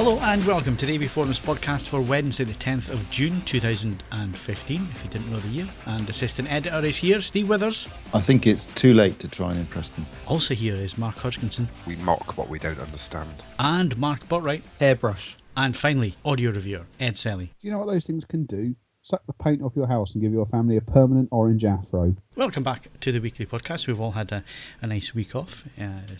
Hello and welcome to the AV Forums podcast for Wednesday the 10th of June 2015, if you didn't know the year. And assistant editor is here, Steve Withers. I think it's too late to try and impress them. Also here is Mark Hodgkinson. We mock what we don't understand. And Mark Botwright. Hairbrush. And finally, audio reviewer, Ed Selly. Do you know what those things can do? Suck the paint off your house and give your family a permanent orange afro. Welcome back to the weekly podcast. We've all had a nice week off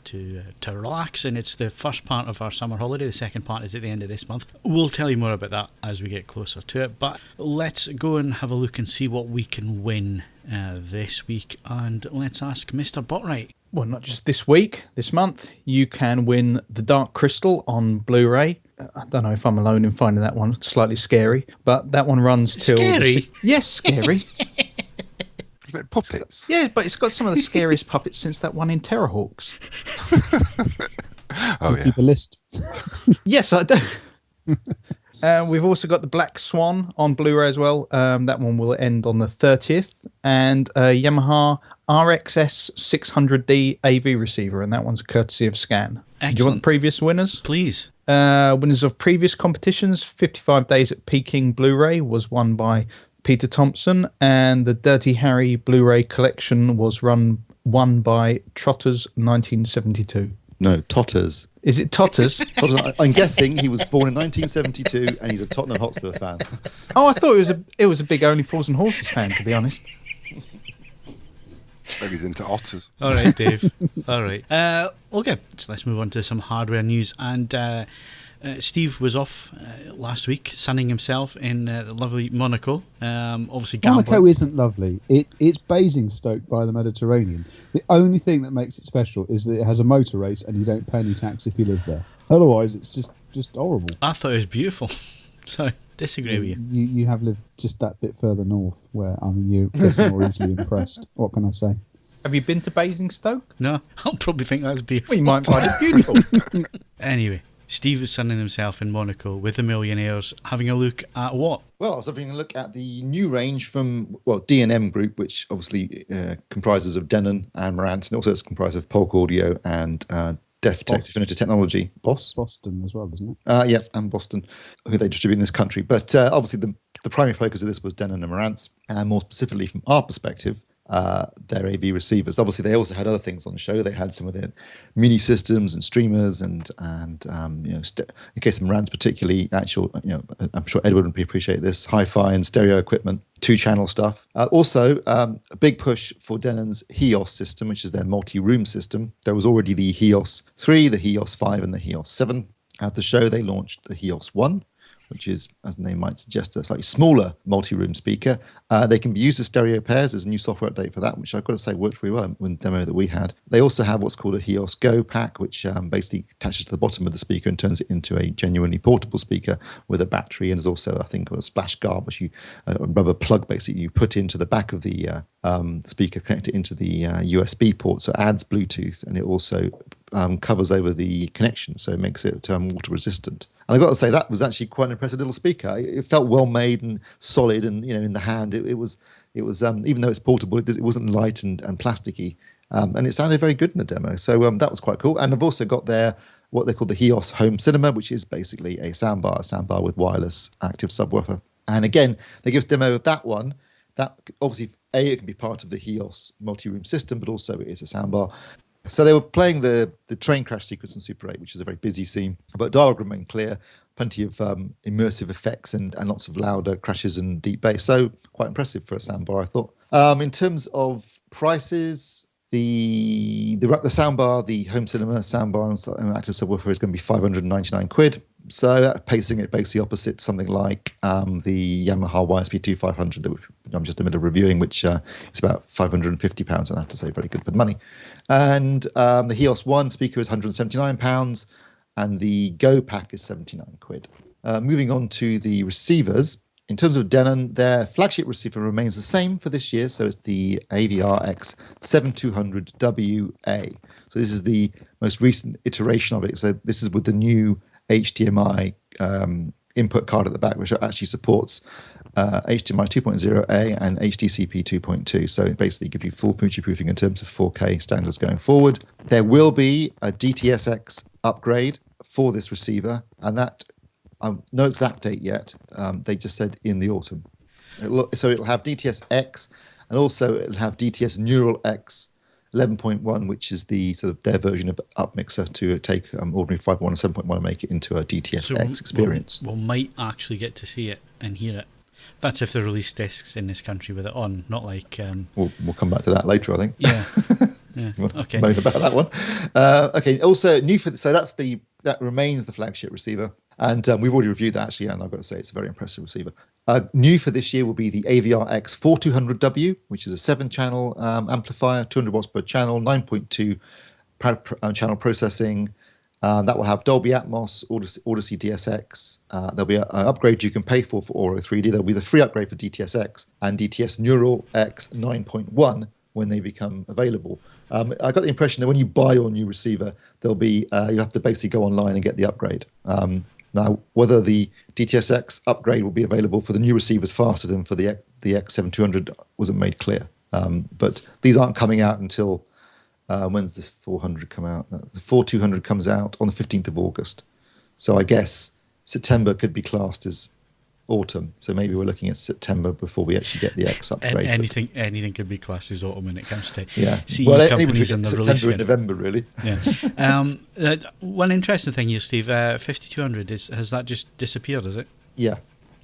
to relax, and it's the first part of our summer holiday. The second part is at the end of this month. We'll tell you more about that as we get closer to it, but let's go and have a look and see what we can win this week, and let's ask Mr. Botwright. Well, not just this week, this month. You can win The Dark Crystal on Blu-ray. I don't know if I'm alone in finding that one slightly scary, but that one runs till... Scary? Yes, scary. Isn't it puppets? Yeah, but it's got some of the scariest puppets since that one in Terrorhawks. Oh, yeah. Keep a list. Yes, I do. We've also got The Black Swan on Blu-ray as well. That one will end on the 30th. And Yamaha RXS 600D AV receiver, and that one's courtesy of Scan. Excellent. Do you want the previous winners? Please. Winners of previous competitions, 55 Days at Peking Blu-ray was won by Peter Thompson, and the Dirty Harry Blu-ray collection was won by Trotters 1972. No, Totters. Is it Totters? I'm guessing he was born in 1972 and he's a Tottenham Hotspur fan. Oh, I thought it was a big Only Fools and Horses fan, to be honest. Maybe he's into otters. All right, Dave. All right. Okay, so let's move on to some hardware news. And Steve was off last week, sunning himself in lovely Monaco. Obviously, Monaco isn't lovely. It's Basingstoke by the Mediterranean. The only thing that makes it special is that it has a motor race and you don't pay any tax if you live there. Otherwise, it's just horrible. I thought it was beautiful. So, disagree with you. You have lived just that bit further north where you're more easily impressed. What can I say? Have you been to Basingstoke? No, I'll probably think that's beautiful. Well, you might find it beautiful. Anyway, Steve was sunning himself in Monaco with the millionaires, having a look at what? Well, I was having a look at the new range from, D&M Group, which obviously comprises of Denon and Marantz, and also it's comprised of Polk Audio and Deftech Definitive Technology. Boston as well, isn't it? Yes, and Boston, who they distribute in this country. But obviously the primary focus of this was Denon and Marantz, and more specifically from our perspective, their AV receivers. Obviously, they also had other things on the show. They had some of their mini systems and streamers, and in case of Marantz particularly, I'm sure Edward would appreciate this, hi-fi and stereo equipment, 2-channel stuff. Also, a big push for Denon's HEOS system, which is their multi-room system. There was already the HEOS 3, the HEOS 5, and the HEOS 7. At the show, they launched the HEOS 1, which is, as the name might suggest, a slightly smaller multi-room speaker. They can be used as stereo pairs. There's a new software update for that, which I've got to say worked very well in the demo that we had. They also have what's called a HEOS Go pack, which basically attaches to the bottom of the speaker and turns it into a genuinely portable speaker with a battery. And there's also, I think, a splash guard, which a rubber plug basically you put into the back of the speaker, connect it into the USB port, so it adds Bluetooth, and it also covers over the connection, so it makes it water resistant. And I've got to say that was actually quite an impressive little speaker. It felt well made and solid, and in the hand, it was even though it's portable, it wasn't light and plasticky, and it sounded very good in the demo. So that was quite cool. And I've also got there what they call the HEOS Home Cinema, which is basically a soundbar with wireless active subwoofer. And again, they give us a demo of that one. That obviously, it can be part of the HEOS multi-room system, but also it is a soundbar. So they were playing the train crash sequence in Super 8, which is a very busy scene, but dialogue remained clear, plenty of immersive effects and lots of louder crashes and deep bass. So quite impressive for a soundbar, I thought. In terms of prices, the soundbar, the home cinema soundbar and active subwoofer is going to be 599 quid. So that's pacing it basically opposite something like the Yamaha YSP-2500 that I'm just in the middle of reviewing, which is about £550, and I have to say very good for the money. And the HEOS 1 speaker is £179, and the Go pack is 79 quid. Moving on to the receivers. In terms of Denon, their flagship receiver remains the same for this year, so it's the AVRX 7200WA. So this is the most recent iteration of it. So this is with the new HDMI input card at the back, which actually supports HDMI 2.0A and HDCP 2.2. So it basically gives you full future-proofing in terms of 4K standards going forward. There will be a DTS:X upgrade for this receiver, and that No exact date yet. They just said in the autumn. So it'll have DTS-X, and also it'll have DTS Neural X 11.1, which is the sort of their version of UpMixer to take ordinary 5.1 and 7.1 and make it into a DTS-X experience. We might actually get to see it and hear it. That's if they release discs in this country with it on, not like... We'll come back to that later, I think. Yeah. Yeah. Okay. Moan about that one. Okay. Also, new for so that remains the flagship receiver, and we've already reviewed that actually, and I've got to say it's a very impressive receiver. New for this year will be the AVR-X 4200W, which is a 7-channel amplifier, 200 watts per channel, 9.2 channel processing. That will have Dolby Atmos, Odyssey DSX. There'll be an upgrade you can pay for Auro 3D. There'll be the free upgrade for DTS-X and DTS Neural X 9.1 when they become available. I got the impression that when you buy your new receiver, there'll be you have to basically go online and get the upgrade. Now, whether the DTS-X upgrade will be available for the new receivers faster than for the X7200 wasn't made clear. But these aren't coming out until... when's this 400 come out? The 4200 comes out on the 15th of August. So I guess September could be classed as autumn. So maybe we're looking at September before we actually get the X upgrade. Anything could be classed as autumn when it comes to CE well, companies and the September release. and November, really. Yeah. One interesting thing here, Steve, 5200, has that just disappeared, is it? Yeah.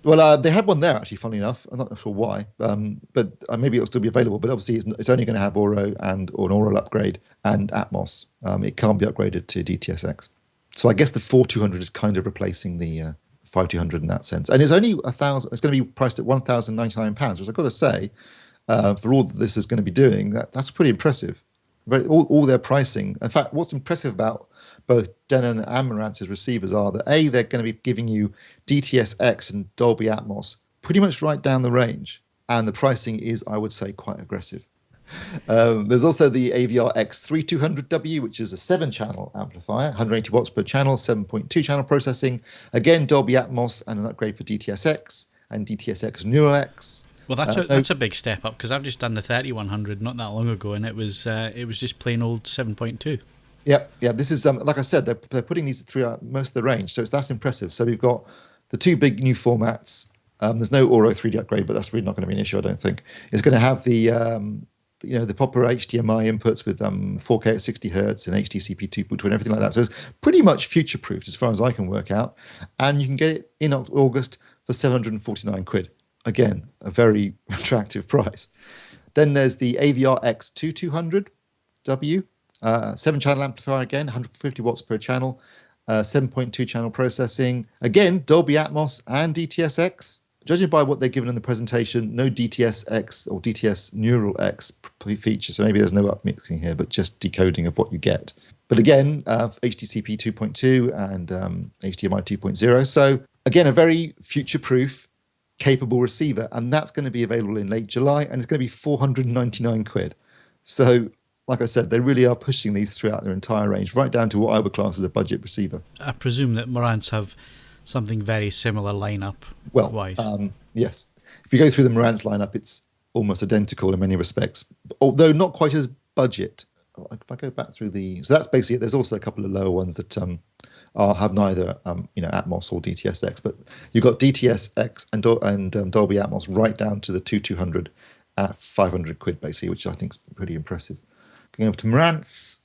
Well, they had one there, actually, funnily enough. I'm not sure why, but maybe it'll still be available. But obviously, it's only going to have Auro or an Aural upgrade and Atmos. It can't be upgraded to DTS-X. So I guess the 4200 is kind of replacing the 5200 in that sense. And it's only $1,000. It's going to be priced at £1,099, which I've got to say, for all that this is going to be doing, that's pretty impressive. All their pricing. In fact, what's impressive about both Denon and Marantz receivers are that they're going to be giving you DTS-X and Dolby Atmos pretty much right down the range, and the pricing is, I would say, quite aggressive. There's also the AVR-X 3200W, which is a 7-channel amplifier, 180 watts per channel, 7.2 channel processing, again Dolby Atmos and an upgrade for DTS-X and DTS-X Neural X. Well, that's a big step up, because I've just done the 3100 not that long ago, and it was just plain old 7.2. Yeah. This is like I said, they're putting these throughout most of the range, so that's impressive. So we've got the two big new formats. There's no Auro 3D upgrade, but that's really not going to be an issue, I don't think. It's going to have the the proper HDMI inputs with 4K at 60 hertz and HDCP 2.2 and everything like that. So it's pretty much future-proofed as far as I can work out, and you can get it in August for 749 quid. Again, a very attractive price. Then there's the AVR-X 2200W. 7-channel amplifier again, 150 watts per channel, 7.2 channel processing. Again, Dolby Atmos and DTS-X. Judging by what they're given in the presentation, no DTS-X or DTS Neural X feature, so maybe there's no upmixing here, but just decoding of what you get. But again, HDCP 2.2 and HDMI 2.0. So again, a very future-proof, capable receiver, and that's going to be available in late July, and it's going to be 499 quid. So like I said, they really are pushing these throughout their entire range, right down to what I would class as a budget receiver. I presume that Marantz have something very similar lineup-wise. Yes. If you go through the Marantz lineup, it's almost identical in many respects, although not quite as budget. If I go back through so that's basically it. There's also a couple of lower ones that have neither Atmos or DTS-X, but you've got DTS-X and Dolby Atmos right down to the 2200 at 500 quid basically, which I think is pretty impressive. Going over to Marantz,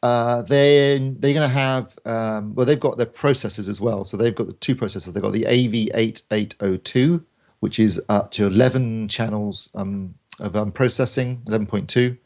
they're going to have, they've got their processors as well. So they've got the two processors. They've got the AV8802, which is up to 11 channels of processing, 11.2.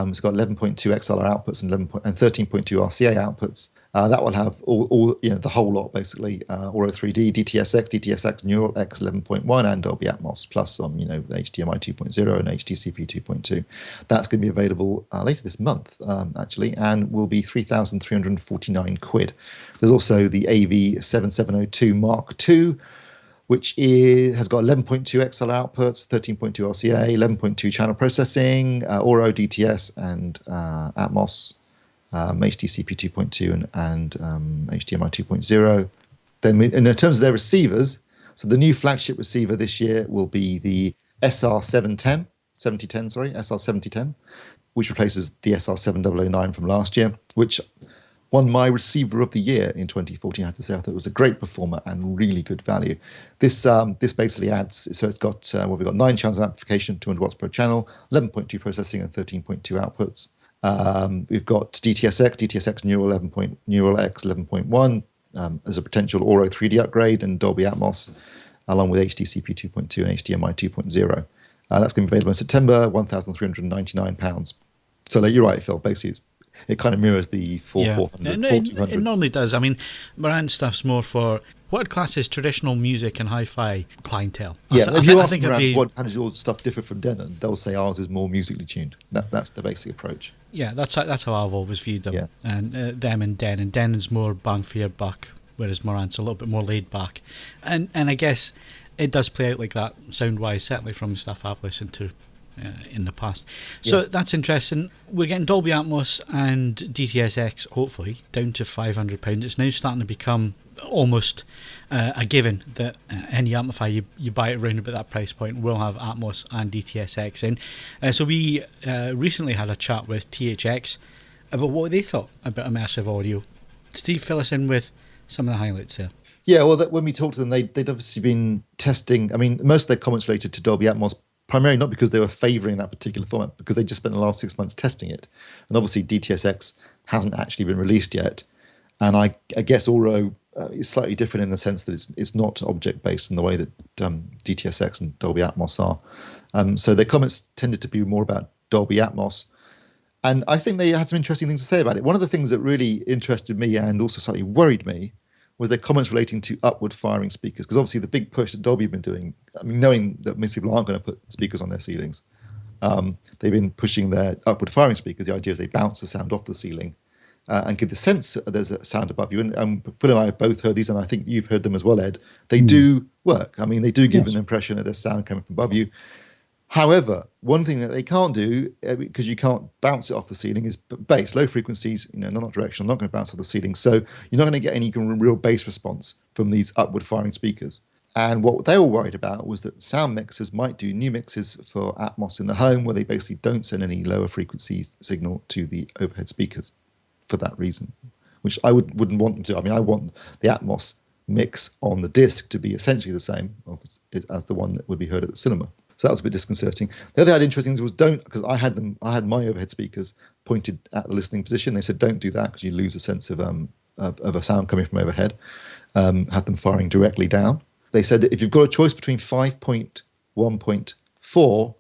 It's got 11.2 XLR outputs and 13.2 RCA outputs. That will have all the whole lot basically. Auro 3D, DTS-X, DTS-X Neural X 11.1, and Dolby Atmos plus HDMI 2.0 and HDCP 2.2. That's going to be available later this month actually, and will be 3,349 quid. There's also the AV7702 Mark II, which has got 11.2 XLR outputs, 13.2 RCA, 11.2 channel processing, Auro, DTS, and Atmos. HDCP 2.2 and HDMI 2.0. Then in terms of their receivers, so the new flagship receiver this year will be the SR7010, which replaces the SR7009 from last year, which won my receiver of the year in 2014. I have to say, I thought it was a great performer and really good value. This basically adds, so it's got, we've got 9 channels of amplification, 200 watts per channel, 11.2 processing and 13.2 outputs. We've got DTSX Neural X 11.1 as a potential Auro 3D upgrade, and Dolby Atmos, along with HDCP 2.2 and HDMI 2.0. That's going to be available in September, £1,399. So you're right, Phil. Basically, it kind of mirrors the 400. It normally does. I mean, Marantz stuff's more for what I'd class as traditional music and hi-fi clientele. Yeah, if you ask Marantz how does your stuff differ from Denon, they'll say ours is more musically tuned. That's the basic approach. Yeah, that's how I've always viewed them. Yeah. And them and Denon. Denon's more bang for your buck, whereas Marantz a little bit more laid back. And I guess it does play out like that sound-wise, certainly from the stuff I've listened to in the past. So that's interesting. We're getting Dolby Atmos and DTSX, hopefully, down to £500. It's now starting to become almost a given that any amplifier you buy it around about that price point will have Atmos and DTSX in. So we recently had a chat with THX about what they thought about immersive audio. Steve, fill us in with some of the highlights there. Yeah, well, when we talked to them, they'd obviously been testing. I mean, most of their comments related to Dolby Atmos, primarily not because they were favouring that particular format, because they just spent the last 6 months testing it. And obviously DTSX hasn't actually been released yet. And I guess Auro is slightly different in the sense that it's not object-based in the way that DTSX and Dolby Atmos are. So their comments tended to be more about Dolby Atmos. And I think they had some interesting things to say about it. One of the things that really interested me and also slightly worried me was their comments relating to upward firing speakers. Because obviously the big push that Dolby have been doing, I mean, knowing that most people aren't going to put speakers on their ceilings, they've been pushing their upward firing speakers. The idea is they bounce the sound off the ceiling and give the sense that there's a sound above you. And Phil and I have both heard these, and I think you've heard them as well, Ed. They do work. I mean, they do give an impression that there's sound coming from above you. However, one thing that they can't do, because you can't bounce it off the ceiling, is bass, low frequencies, not directional, not going to bounce off the ceiling. So you're not going to get any real bass response from these upward firing speakers. And what they were worried about was that sound mixers might do new mixes for Atmos in the home, where they basically don't send any lower frequency signal to the overhead speakers for that reason, which I wouldn't want to do. I mean, I want the Atmos mix on the disc to be essentially the same as the one that would be heard at the cinema. So that was a bit disconcerting. The other interesting thing was because I had my overhead speakers pointed at the listening position. They said, don't do that because you lose a sense of a sound coming from overhead. Had them firing directly down. They said that if you've got a choice between 5.1.4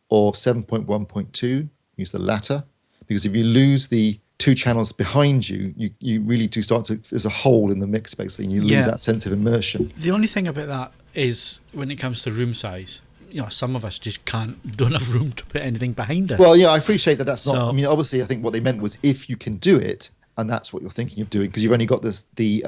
or 7.1.2, use the latter, because if you lose the 2 channels behind you, you really do start to, there's a hole in the mix basically, and you lose that sense of immersion. The only thing about that is when it comes to room size, some of us just don't have room to put anything behind us. Well, yeah, I appreciate that. That's not. I mean, obviously, I think what they meant was if you can do it, and that's what you're thinking of doing, because you've only got you've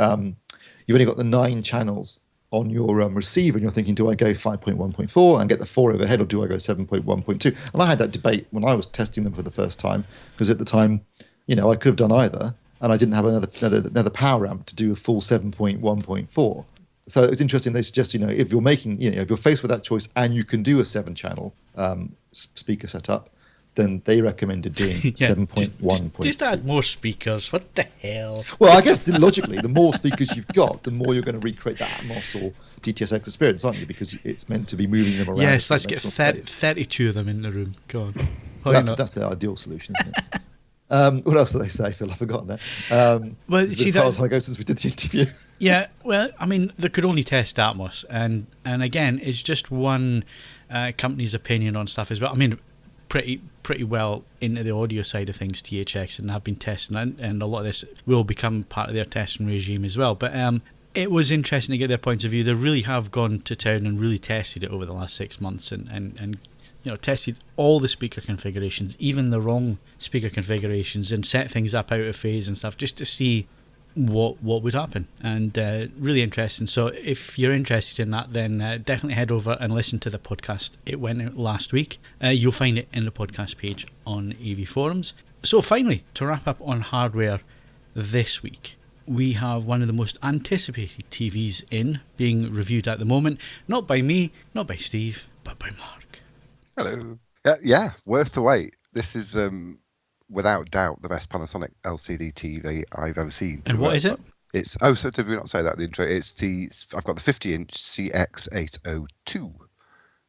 only got the 9 channels on your receiver, and you're thinking, do I go 5.1.4 and get the 4 overhead, or do I go 7.1.2? And I had that debate when I was testing them for the first time, because at the time, I could have done either, and I didn't have another power amp to do a full 7.1.4. So it was interesting. They suggest, if you're making, if you're faced with that choice and you can do a 7-channel speaker setup, then they recommended doing 7.1.2. Just add more speakers. What the hell? Well, I guess logically, the more speakers you've got, the more you're going to recreate that Atmos or DTSX experience, aren't you? Because it's meant to be moving them around. Yes, let's get 32 of them in the room. Go on. That's the ideal solution, isn't it? What else do they say, Phil? I've forgotten it. Well, see, that ago since we did the interview. Yeah, well, I mean, they could only test Atmos, and again, it's just one company's opinion on stuff as well. I mean, pretty well into the audio side of things, THX, and have been testing it, and a lot of this will become part of their testing regime as well. But it was interesting to get their point of view. They really have gone to town and really tested it over the last 6 months, and tested all the speaker configurations, even the wrong speaker configurations, and set things up out of phase and stuff, just to see what would happen. And really interesting. So if you're interested in that, then definitely head over and listen to the podcast. It went out last week. You'll find it in the podcast page on AV Forums. So finally, to wrap up on hardware this week, we have one of the most anticipated TVs being reviewed at the moment, not by me, not by Steve, but by Mark. Hello. Yeah, worth the wait. This is without doubt the best Panasonic LCD TV I've ever seen. And what is it? It's so did we not say that in the intro? I've got the 50-inch CX802,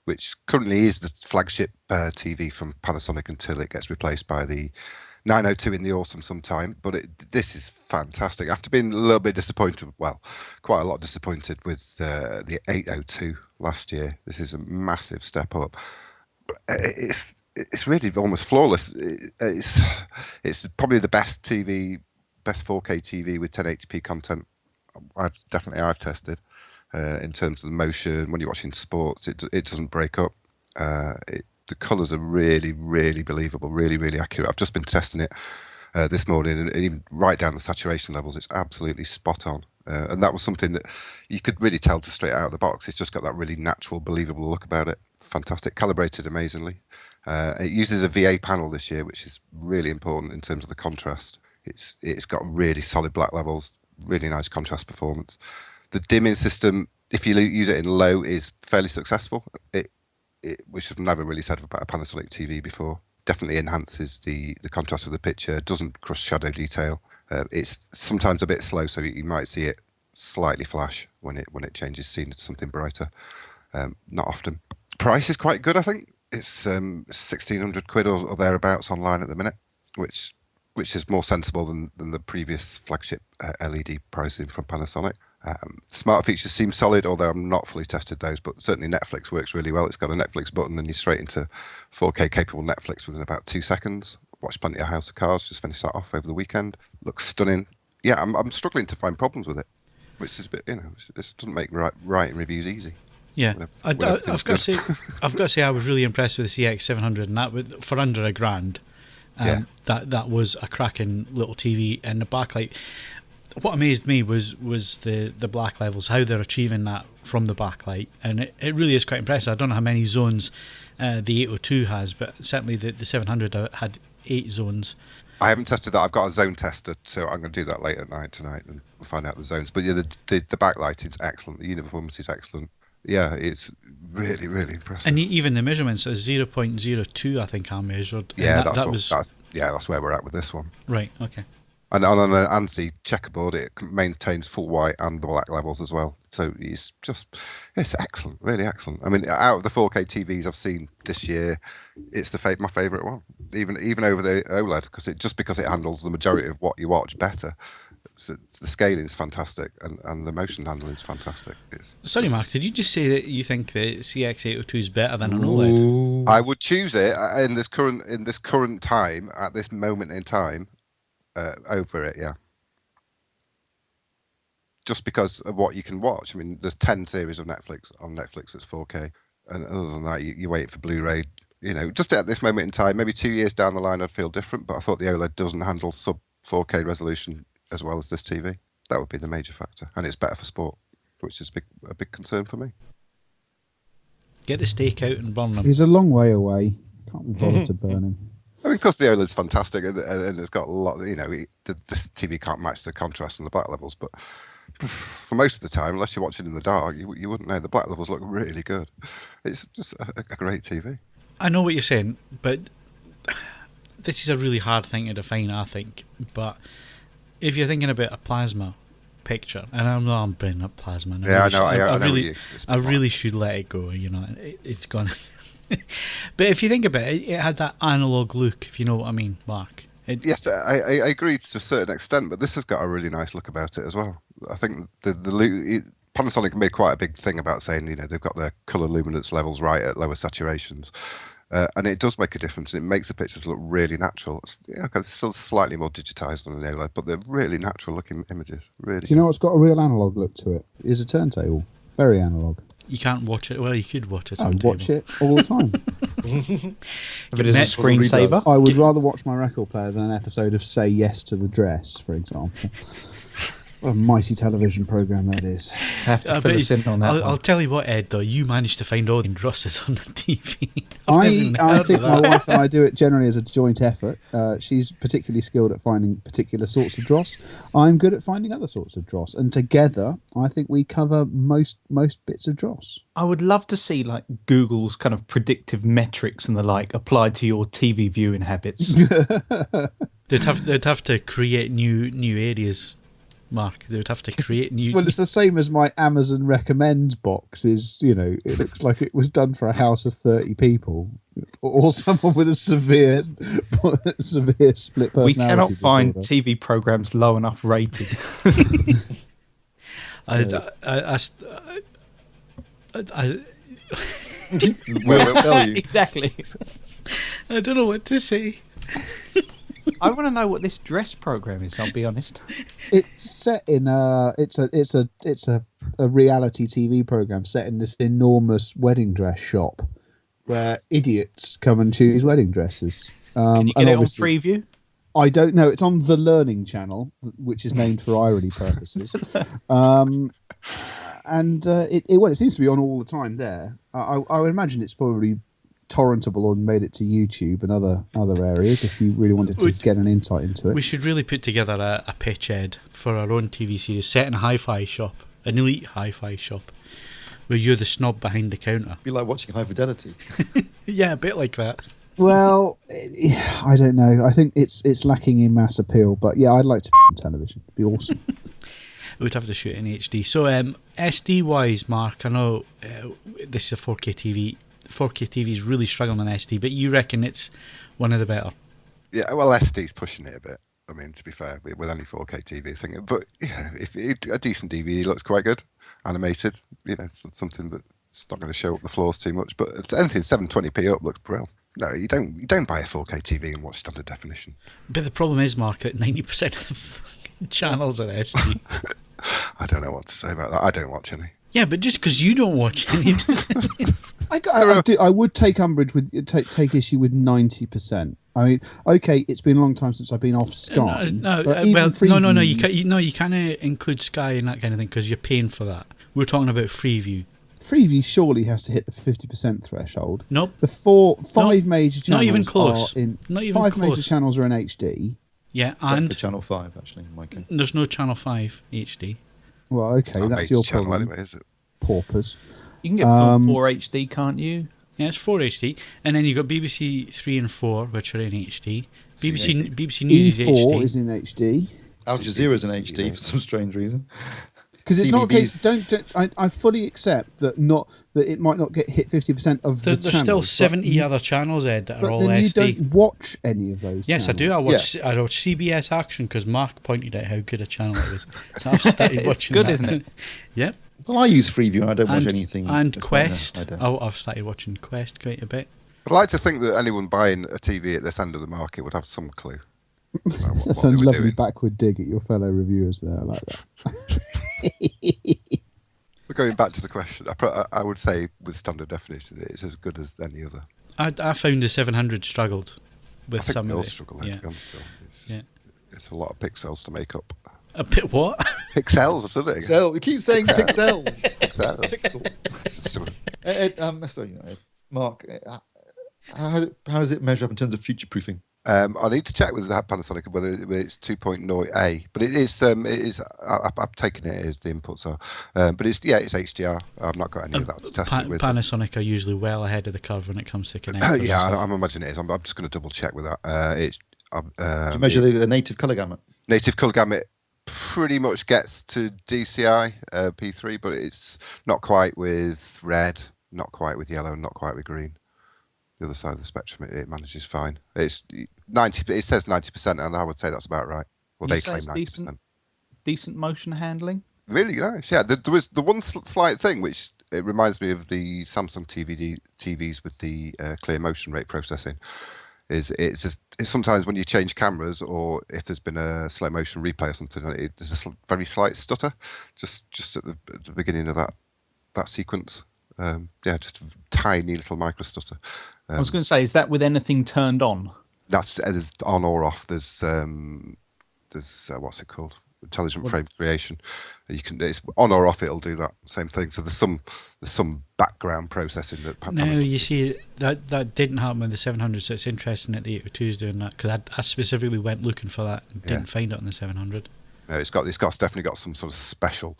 which currently is the flagship TV from Panasonic until it gets replaced by the 902 in the autumn sometime. But this is fantastic. After being a little bit disappointed, well, quite a lot disappointed with the 802 last year, this is a massive step up. It's really almost flawless. It's probably the best 4K TV with 1080p content I've tested. In terms of the motion, when you're watching sports, it doesn't break up. The colours are really, really believable, really, really accurate. I've just been testing it this morning, and even right down the saturation levels, it's absolutely spot on. And that was something that you could really tell just straight out of the box. It's just got that really natural, believable look about it. Fantastic, calibrated amazingly. It uses a VA panel this year, which is really important in terms of the contrast. It's got really solid black levels, really nice contrast performance. The dimming system, if you use it in low, is fairly successful. Which I've never really said about a Panasonic TV before. Definitely enhances the contrast of the picture. Doesn't crush shadow detail. It's sometimes a bit slow, so you might see it slightly flash when it changes scene to something brighter. Not often. Price is quite good, I think. It's 1,600 quid or thereabouts online at the minute, which is more sensible than the previous flagship LED pricing from Panasonic. Smart features seem solid, although I'm not fully tested those, but certainly Netflix works really well. It's got a Netflix button and you're straight into 4K capable Netflix within about 2 seconds. Watched plenty of House of Cards, just finished that off over the weekend. Looks stunning. Yeah, I'm struggling to find problems with it, which is a bit, it doesn't make writing reviews easy. Yeah, I've got to say I was really impressed with the CX700, and that for under £1,000. That was a cracking little TV, and the backlight. What amazed me was the black levels, how they're achieving that from the backlight, and it really is quite impressive. I don't know how many zones the 802 has, but certainly the 700 had 8 zones. I haven't tested that. I've got a zone tester, so I'm going to do that late at night tonight and find out the zones. But yeah, the backlighting's excellent. The uniformity is excellent. Yeah, it's really, really impressive. And even the measurements is 0.02, I think I measured. Yeah, that's where we're at with this one. Right. Okay. And on an ANSI checkerboard, it maintains full white and the black levels as well. So it's excellent, really excellent. I mean, out of the 4K TVs I've seen this year, it's my favourite one, even over the OLED, because it handles the majority of what you watch better. So the scaling is fantastic, and the motion handling is fantastic. Sorry, Mark, did you just say that you think the CX802 is better than an OLED? I would choose it in this current time, at this moment in time, over it, yeah. Just because of what you can watch. I mean, there's 10 series of Netflix on Netflix that's 4K, and other than that, you're waiting for Blu-ray. Just at this moment in time, maybe 2 years down the line, I'd feel different. But I thought the OLED doesn't handle sub 4K resolution as well as this TV. That would be the major factor, and it's better for sport, which is a big concern for me. Get the steak out and burn them. He's a long way away. Can't be bothered to burn him. I mean, because the OLED's fantastic, and it's got a lot. This TV can't match the contrast and the black levels, but for most of the time, unless you're watching in the dark, you wouldn't know. The black levels look really good. It's just a great TV. I know what you're saying, but this is a really hard thing to define, I think. But if you're thinking about a plasma picture, and I know I'm bringing up plasma. I really should let it go. It's gone. But if you think about it, it had that analog look, if you know what I mean, Mark. Yes, I agree to a certain extent, but this has got a really nice look about it as well. I think Panasonic made quite a big thing about saying they've got their colour luminance levels right at lower saturations. And it does make a difference. It makes the pictures look really natural. It's still slightly more digitised than an OLED, but they're really natural-looking images. Really. Do you know what's got a real analog look to it? It is a turntable. Very analog. You can't watch it. Well, you could watch it. I watch it all the time. If it is a screensaver. I would rather watch my record player than an episode of Say Yes to the Dress, for example. What a mighty television program that is. Have to fill us in on that. I'll tell you what, Ed, though, you managed to find all the Drosses on the TV. I think my wife and I do it generally as a joint effort. She's particularly skilled at finding particular sorts of dross. I'm good at finding other sorts of dross. And together, I think we cover most bits of dross. I would love to see like Google's kind of predictive metrics and the like applied to your TV viewing habits. They'd have to create new areas, Mark. They would have to create new. Well, it's the same as my Amazon recommend box is, it looks like it was done for a house of 30 people or someone with a severe split personality We cannot find disorder. TV programs low enough rated. We'll tell you. Exactly. I don't know what to say. I want to know what this dress program is. I'll be honest. It's set in it's a reality TV program set in this enormous wedding dress shop where idiots come and choose wedding dresses. Can you get it on Freeview? I don't know. It's on the Learning Channel, which is named for irony purposes. It seems to be on all the time there. I would imagine it's probably torrentable and made it to YouTube and other areas if you really wanted to get an insight into it. We should really put together a pitch, Ed, for our own TV series set in a hi-fi shop, an elite hi-fi shop, where you're the snob behind the counter. Be like watching High Fidelity. Yeah, a bit like that. Well, I don't know. I think it's lacking in mass appeal, but yeah, I'd like to on television. It'd be awesome. We'd have to shoot in HD. So SD wise, Mark, I know this is a 4K TV. 4K TV is really struggling on SD, but you reckon it's one of the better? Yeah, well, SD's pushing it a bit. I mean, to be fair, with only 4K TV, I think. But yeah, a decent DVD looks quite good, animated. It's something that's not going to show up the flaws too much. But it's anything 720p up looks brilliant. No, you don't buy a 4K TV and watch standard definition. But the problem is, Mark, that 90% of the fucking channels are SD. I don't know what to say about that. I don't watch any. Yeah, but just because you don't watch any, I would take umbrage with take issue with 90%. I mean, okay, it's been a long time since I've been off Sky. No. You can't include Sky and that kind of thing because you're paying for that. We're talking about Freeview. Freeview surely has to hit the 50% threshold. Nope. The five major channels not even close. Major channels are in HD. Yeah, Except and for Channel 5, actually, in my case. there's no Channel 5 HD. Well, okay, It's not that's a your channel problem. anyway, is it? Paupers. You can get Film 4 HD, can't you? Yeah, it's 4 HD, and then you've got BBC 3 and 4, which are in HD. BBC News is E4 HD. is in HD. Al Jazeera's in HD for some strange reason. Because it's not a case. CBBS. I fully accept that it might not get hit 50% of the There's channels. still but 70 other channels, Ed, that are But all then you SD. don't watch any of those. Yes, channels. I do. I watch CBS Action because Mark pointed out how good a channel it was. So I've started watching good, that. isn't it? Yep. Well, I use Freeview and I don't watch anything. And that's Quest. I don't. I've started watching Quest quite a bit. I'd like to think that anyone buying a TV at this end of the market would have some clue. About what That's they a were lovely doing. backward dig at your fellow reviewers there. I like that. But going back to the question, I would say with standard definition, it's as good as any other. I found the 700 struggled with I think some they of all it. struggle Yeah. to be honest. Still. It's just, Yeah. it's a lot of pixels to make up. A bit what? Pixels, I've said it again. Pixel. We keep saying pixels. Pixels. Pixel. Sort of- Ed, sorry, Ed. Mark, how does it measure up in terms of future proofing? I need to check with that Panasonic whether it's 2.0A, but it is. I've taken it as the inputs are, but it's HDR. I've not got any of that to test it with. Panasonic are usually well ahead of the curve when it comes to connectors. Yeah, I'm imagining it is. I'm just going to double check with that. Do you measure the native color gamut? Native colour gamut pretty much gets to DCI P3, but it's not quite with red, not quite with yellow, not quite with green. The other side of the spectrum, it manages fine. It's 90. It says 90%, and I would say that's about right. Well, You they say claim it's 90%. Decent motion handling. Really nice. Yeah, there was the one slight thing which it reminds me of the Samsung TVs with the clear motion rate processing. It's sometimes when you change cameras or if there's been a slow motion replay or something, there's a very slight stutter just at the beginning of that sequence. Just a tiny little micro stutter. I was going to say, is that with anything turned on? That's on or off. There's what's it called? intelligent frame creation. You can, it's on or off. It'll do that same thing. So there's some background processing that. No, you see that didn't happen with the 700. So it's interesting that the 802 is doing that, because I specifically went looking for that and didn't find it on the 700. No, it's definitely got some sort of special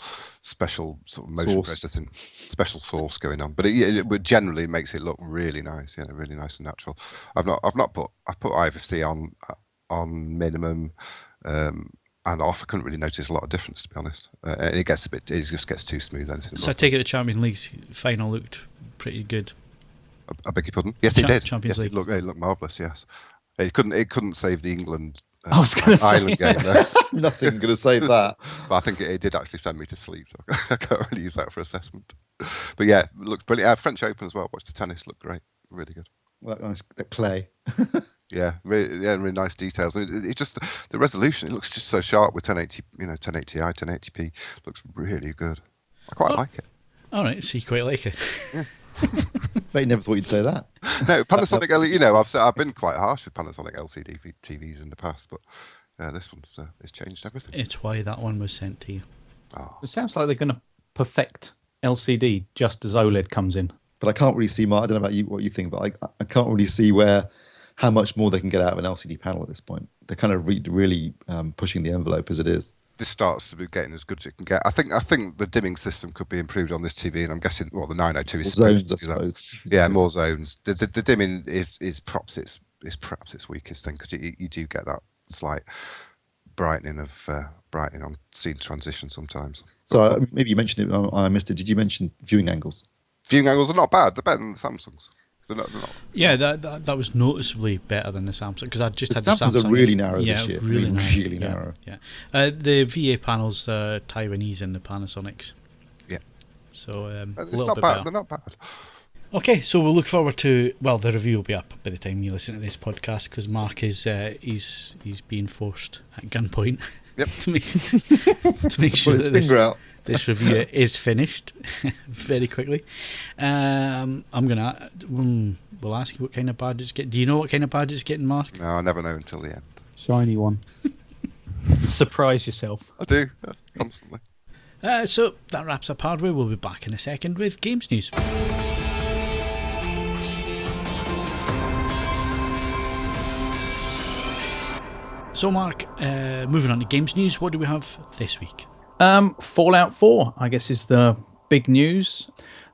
sort of motion processing, special sauce going on. But it generally makes it look really nice. Really nice and natural. I've put IFC on minimum and off. I couldn't really notice a lot of difference, to be honest. And it just gets too smooth. So I take it the Champions League's final looked pretty good. I beg your pardon? Yes, it did. Champions League. It looked marvellous. Yes, it couldn't save the England. I was going to say Ireland game there. Nothing going to say that. But I think it did actually send me to sleep, so I can't really use that for assessment. But yeah, it looks brilliant. French Open as well. Watched the tennis, looked great, really good. Well, nice clay. Yeah, really nice details. It just the resolution. It looks just so sharp with 1080, 1080i, 1080p. Looks really good. I quite like it. All right, so you quite like it. Yeah. But you never thought you'd say that. No, Panasonic. I've been quite harsh with Panasonic LCD TVs in the past, but this one's it's changed everything. It's why that one was sent to you. Oh. It sounds like they're going to perfect LCD just as OLED comes in. But I can't really see, Mark, I don't know about you, what you think, but I can't really see how much more they can get out of an LCD panel at this point. They're kind of really pushing the envelope as it is. This starts to be getting as good as it can get. I think the dimming system could be improved on this TV, and I'm guessing the 902 is zones, I suppose. Yeah, more zones. The dimming is perhaps its weakest thing, because you do get that slight brightening on scene transition sometimes. So maybe you mentioned it, I missed it. Did you mention viewing angles? Viewing angles are not bad. They're better than the Samsungs. They're not. Yeah, that was noticeably better than the Samsung, because I just the had the Samsungs Samsung. are really narrow this year. Really narrow. Yeah. The VA panels are Taiwanese and the Panasonics. Yeah. So it's a little not bit bad. better. They're not bad. Okay, so we'll look forward to, well, the review will be up by the time you listen to this podcast, because Mark is he's being forced at gunpoint. Yep. to make sure that this review is finished very quickly. We'll ask you what kind of badge it's getting. Do you know what kind of badge it's getting, Mark? No, I never know until the end. Shiny one. Surprise yourself. I do, constantly. So that wraps up hardware. We'll be back in a second with games news. So, Mark, moving on to games news, what do we have this week? Fallout 4, I guess, is the big news.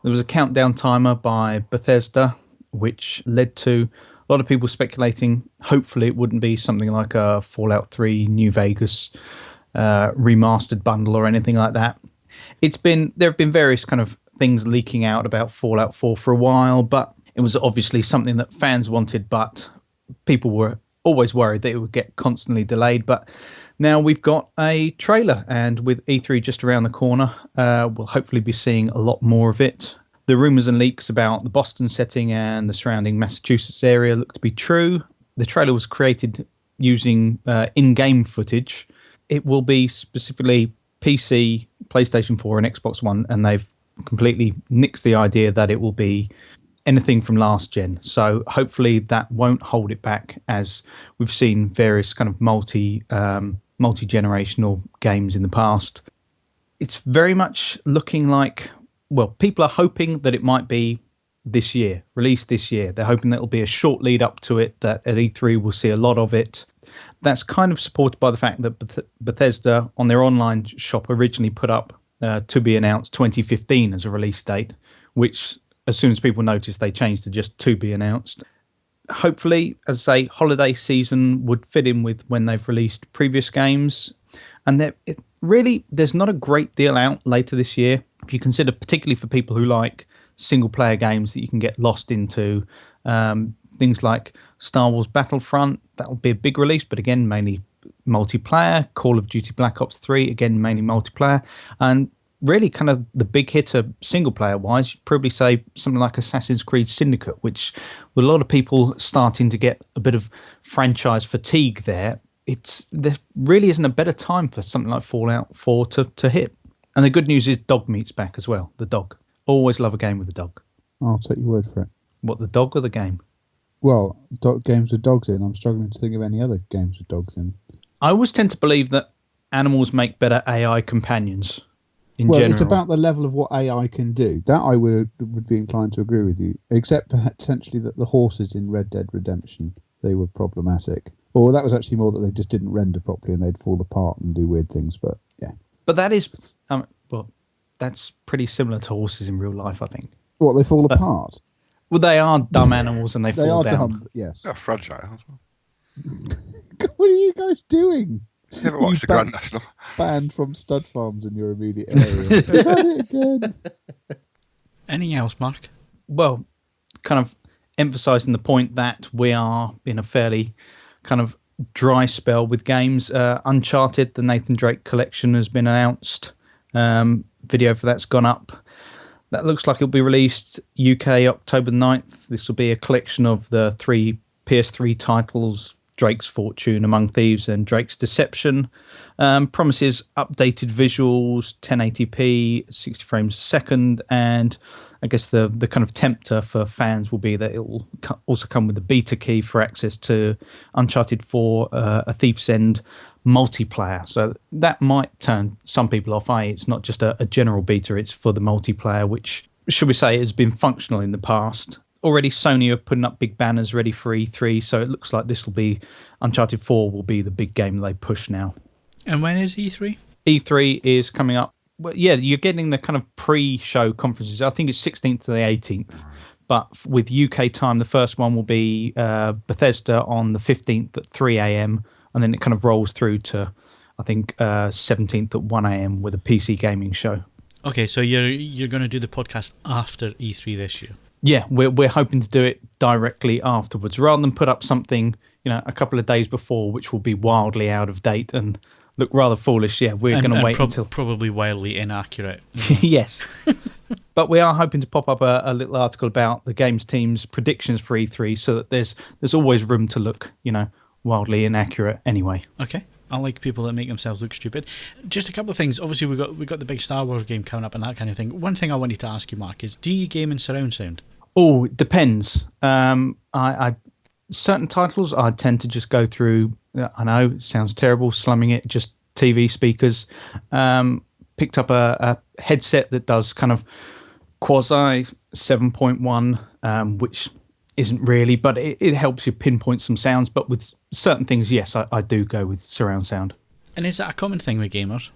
There was a countdown timer by Bethesda, which led to a lot of people speculating, hopefully it wouldn't be something like a Fallout 3 New Vegas remastered bundle or anything like that. There have been various kind of things leaking out about Fallout 4 for a while, but it was obviously something that fans wanted, but people were always worried that it would get constantly delayed. But now we've got a trailer, and with E3 just around the corner, we'll hopefully be seeing a lot more of it. The rumours and leaks about the Boston setting and the surrounding Massachusetts area look to be true. The trailer was created using in-game footage. It will be specifically PC, PlayStation 4 and Xbox One, and they've completely nixed the idea that it will be anything from last gen. So hopefully that won't hold it back, as we've seen various kind of multi-generational games in the past. It's very much looking like, well, people are hoping that it might be this year, released this year. They're hoping that it'll be a short lead up to it, that at E3 we'll see a lot of it. That's kind of supported by the fact that Bethesda on their online shop originally put up to be announced 2015 as a release date, which as soon as people noticed, they changed to just to be announced. Hopefully, as I say, holiday season would fit in with when they've released previous games. And there's not a great deal out later this year. If you consider, particularly for people who like single-player games that you can get lost into, things like Star Wars Battlefront, that'll be a big release, but again, mainly multiplayer. Call of Duty Black Ops 3, again, mainly multiplayer. And really kind of the big hitter single player wise, you'd probably say something like Assassin's Creed Syndicate, which with a lot of people starting to get a bit of franchise fatigue there really isn't a better time for something like Fallout 4 to hit. And the good news is Dogmeat's back as well, the dog. Always love a game with a dog. I'll take your word for it. What, the dog or the game? Well, games with dogs in. I'm struggling to think of any other games with dogs in. I always tend to believe that animals make better AI companions in Well, general. it's about the level of what AI can do. That I would be inclined to agree with you, except potentially that the horses in Red Dead Redemption, they were problematic. Or that was actually more that they just didn't render properly and they'd fall apart and do weird things. But yeah. But that is, well, that's pretty similar to horses in real life, I think. What, they fall apart? Well, they are dumb animals and they They fall are down. dumb, yes. They're fragile as well. What are you guys doing? You never watched the ban- Grand National? Banned from stud farms in your immediate area. Done it again. Anything else, Mark? Well, kind of emphasising the point that we are in a fairly kind of dry spell with games. Uncharted, the Nathan Drake collection has been announced. Video for that's gone up. That looks like it'll be released UK October 9th. This will be a collection of the 3 PS3 titles, Drake's Fortune, Among Thieves, and Drake's Deception. Promises updated visuals, 1080p, 60 frames a second, and I guess the kind of tempter for fans will be that it will also come with a beta key for access to Uncharted 4, A Thief's End multiplayer. So that might turn some people off, i.e. it's not just a general beta, it's for the multiplayer, which, should we say, has been functional in the past. Already Sony are putting up big banners ready for E3, so it looks like this will be, Uncharted 4 will be the big game they push now. And when is E3? E3 is coming up. Well, yeah, you're getting the kind of pre-show conferences. I think it's 16th to the 18th. But with UK time, the first one will be Bethesda on the 15th at 3 a.m. And then it kind of rolls through to, I think, 17th at 1 a.m. with a PC gaming show. Okay, so you're going to do the podcast after E3 this year. Yeah, we're hoping to do it directly afterwards, rather than put up something, a couple of days before, which will be wildly out of date and look rather foolish. Yeah, we're going to wait until probably wildly inaccurate. Yes. But we are hoping to pop up a little article about the games team's predictions for E3, so that there's always room to look, wildly inaccurate anyway. Okay. I like people that make themselves look stupid. Just a couple of things. Obviously, we got the big Star Wars game coming up and that kind of thing. One thing I wanted to ask you, Mark, is do you game in surround sound? Oh, it depends. I certain titles I tend to just go through. I know it sounds terrible, slumming it, just TV speakers. Picked up a headset that does kind of quasi 7.1, which isn't really, but it helps you pinpoint some sounds. But with certain things, yes, I do go with surround sound. And is that a common thing with gamers?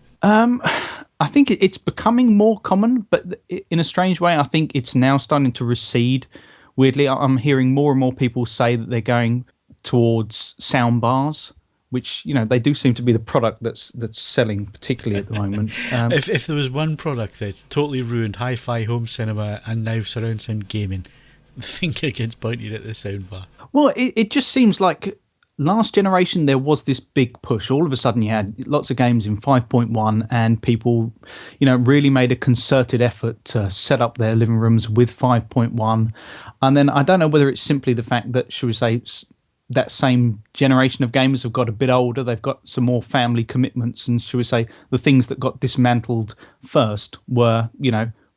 I think it's becoming more common, but in a strange way, I think it's now starting to recede. Weirdly, I'm hearing more and more people say that they're going towards sound bars, which they do seem to be the product that's selling particularly at the moment. If there was one product that's totally ruined hi-fi home cinema and now surround sound gaming, the finger gets pointed at the soundbar. Well, it just seems like last generation there was this big push. All of a sudden you had lots of games in 5.1 and people, really made a concerted effort to set up their living rooms with 5.1. And then I don't know whether it's simply the fact that, should we say, that same generation of gamers have got a bit older, they've got some more family commitments, and should we say the things that got dismantled first were,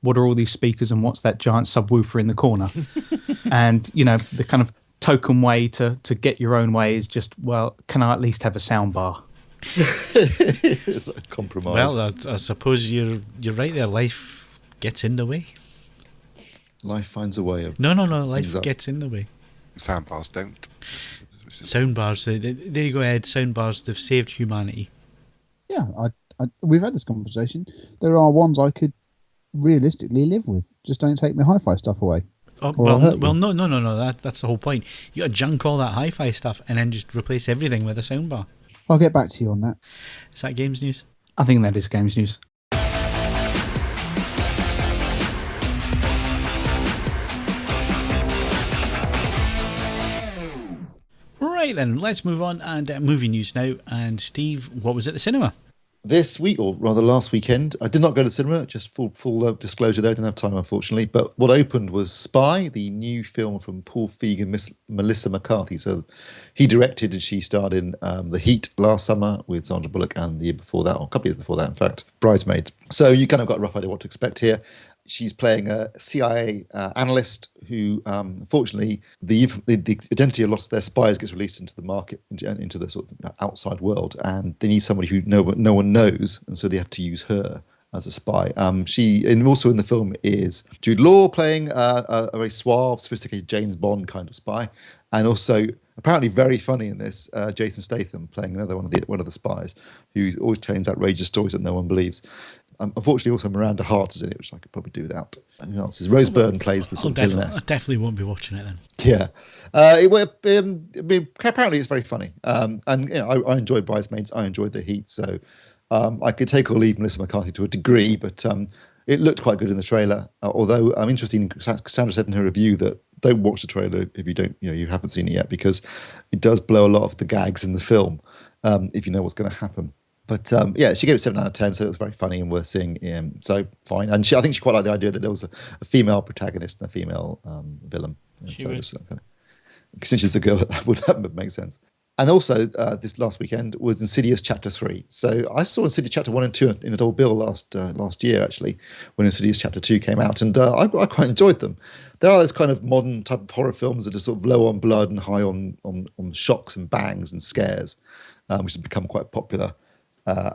what are all these speakers and what's that giant subwoofer in the corner? And, the kind of token way to get your own way is just, well, can I at least have a sound bar? It's a compromise. Well, I suppose you're right there. Life gets in the way. Life finds a way of... No. Life gets in the way. Soundbars don't. Soundbars. There you go, Ed. Soundbars. They've saved humanity. Yeah, we've had this conversation. There are ones I could realistically live with. Just don't take my hi-fi stuff away. Oh, Or I'll hurt you. well, no. That's the whole point. You got to junk all that hi-fi stuff and then just replace everything with a soundbar. I'll get back to you on that. Is that games news? I think that is games news. Right then, let's move on and movie news now. And Steve, what was at the cinema? This week, or rather last weekend, I did not go to the cinema, just full disclosure there, I didn't have time unfortunately, but what opened was Spy, the new film from Paul Feig and Melissa McCarthy. So he directed and she starred in The Heat last summer with Sandra Bullock, and the year before that, or a couple of years before that in fact, Bridesmaids. So you kind of got a rough idea what to expect here. she's playing a CIA analyst who, unfortunately, the identity of lots of their spies gets released into the market, into the sort of outside world, and they need somebody who no one knows, and so they have to use her as a spy. And also in the film is Jude Law playing a very suave, sophisticated James Bond kind of spy, and also apparently very funny in this, Jason Statham playing another one of the spies who always tells outrageous stories that no one believes. Unfortunately, also Miranda Hart is in it, which I could probably do without. Who else is? Rose Byrne plays the sort of villainess. I definitely won't be watching it then. Yeah, apparently it's very funny, and I enjoyed Bridesmaids. I enjoyed The Heat, so I could take or leave Melissa McCarthy to a degree, but it looked quite good in the trailer. Although I'm interested in Cassandra said in her review that don't watch the trailer if you haven't seen it yet, because it does blow a lot of the gags in the film if you know what's going to happen. But she gave it 7 out of 10, so it was very funny and worth seeing. So fine, and I think she quite liked the idea that there was a female protagonist and a female villain. Since she's a girl, that would make sense. And also, this last weekend was Insidious Chapter 3. So I saw Insidious Chapter 1 and 2 in a double bill last year, actually, when Insidious Chapter 2 came out, and I quite enjoyed them. There are those kind of modern type of horror films that are sort of low on blood and high on shocks and bangs and scares, which has become quite popular.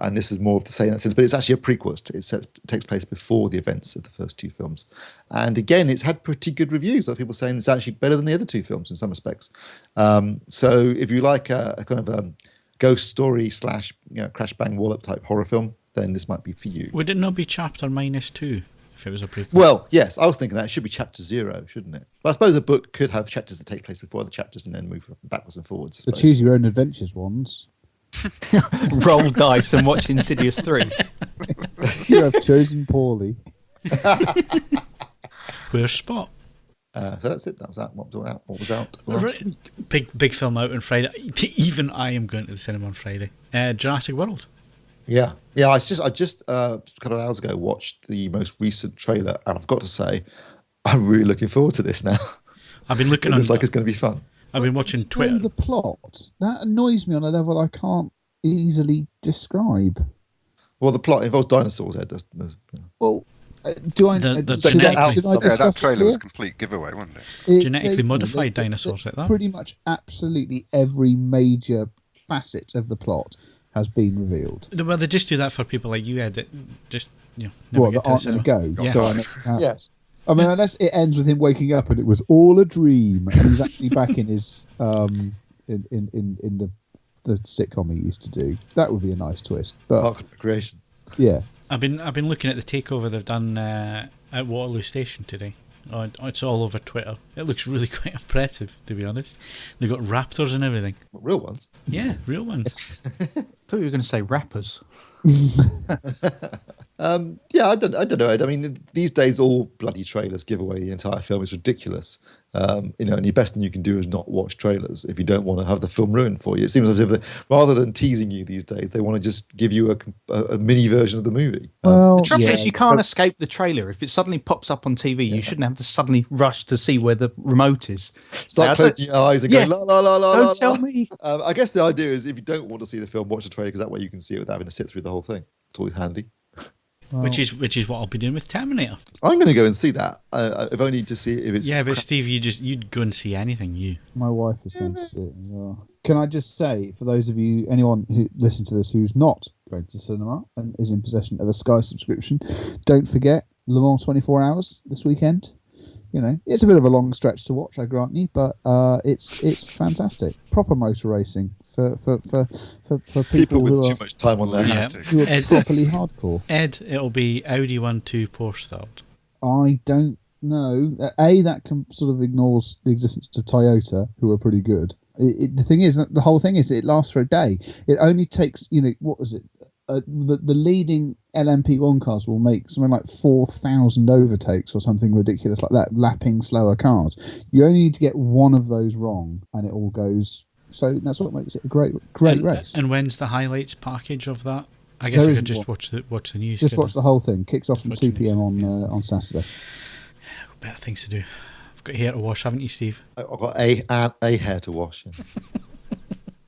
And this is more of the same in that sense, but it's actually a prequel. It takes place before the events of the first 2 films. And again, it's had pretty good reviews. A lot of people saying it's actually better than the other 2 films in some respects. So if you like a kind of a ghost story / crash bang wallop type horror film, then this might be for you. Would it not be chapter -2 if it was a prequel? Well, yes, I was thinking that. It should be chapter 0, shouldn't it? But I suppose a book could have chapters that take place before other chapters and then move backwards and forwards. The choose your own adventures ones. Roll dice and watch Insidious 3. You have chosen poorly. Where's Spot? So that's it. That was that. What was out last week? Big film out on Friday. Even I am going to the cinema on Friday. Jurassic World. Yeah. I just a couple of hours ago watched the most recent trailer, and I've got to say, I'm really looking forward to this now. I've been looking. It looks like it's going to be fun. I've been watching Twitter. The plot that annoys me on a level I can't easily describe. Well, the plot involves dinosaurs. Ed. Well, do I? The should I that discuss trailer it was a here? complete giveaway, wasn't it? Genetically modified dinosaurs like that. Pretty much absolutely every major facet of the plot has been revealed. Well, they just do that for people like you, Ed. That just never get That to aren't the going to cinema. go. Yeah. So I know what happens. I mean, unless it ends with him waking up and it was all a dream, and he's actually back in his in the sitcom he used to do. That would be a nice twist. But Parks and Recreations. yeah, I've been looking at the takeover they've done at Waterloo Station today. Oh, it's all over Twitter. It looks really quite impressive, to be honest. They've got raptors and everything. Real ones. Yeah, real ones. I thought you were going to say rappers. I don't know. I mean, these days all bloody trailers give away the entire film. It's ridiculous. And the best thing you can do is not watch trailers if you don't want to have the film ruined for you. It seems as if rather than teasing you these days, they want to just give you a mini version of the movie. well, The trouble yeah, is, you can't escape the trailer. If it suddenly pops up on TV, you shouldn't have to suddenly rush to see where the remote is. Start closing your eyes and going, la, la, la, la, Don't la, tell la. me. I guess the idea is if you don't want to see the film, watch the trailer, because that way you can see it without having to sit through the whole thing. It's always handy. Which is what I'll be doing with Terminator. I'm going to go and see that, if only to see if it's... Yeah, but Steve, you'd go and see anything, you. My wife is going to see it as well. Can I just say, for those of you, anyone who listens to this who's not going to cinema and is in possession of a Sky subscription, don't forget Le Mans 24 Hours this weekend. It's a bit of a long stretch to watch, I grant you, but it's fantastic. Proper motor racing for people with who too are, much time on their hands. who are Ed. properly hardcore. Ed, it'll be Audi 1-2 Porsche third. I don't know. That sort of ignores the existence of Toyota, who are pretty good. The thing is, that the whole thing is, it lasts for a day. It only takes, what was it? The leading LMP1 cars will make something like 4,000 overtakes or something ridiculous like that, lapping slower cars. You only need to get one of those wrong, and it all goes. So that's what makes it a great race. And when's the highlights package of that? I guess I could just watch the news. Just watch the whole thing. Kicks off at 2 watch the p.m. on Saturday. Better things to do. I've got hair to wash, haven't you, Steve? I've got a hair to wash.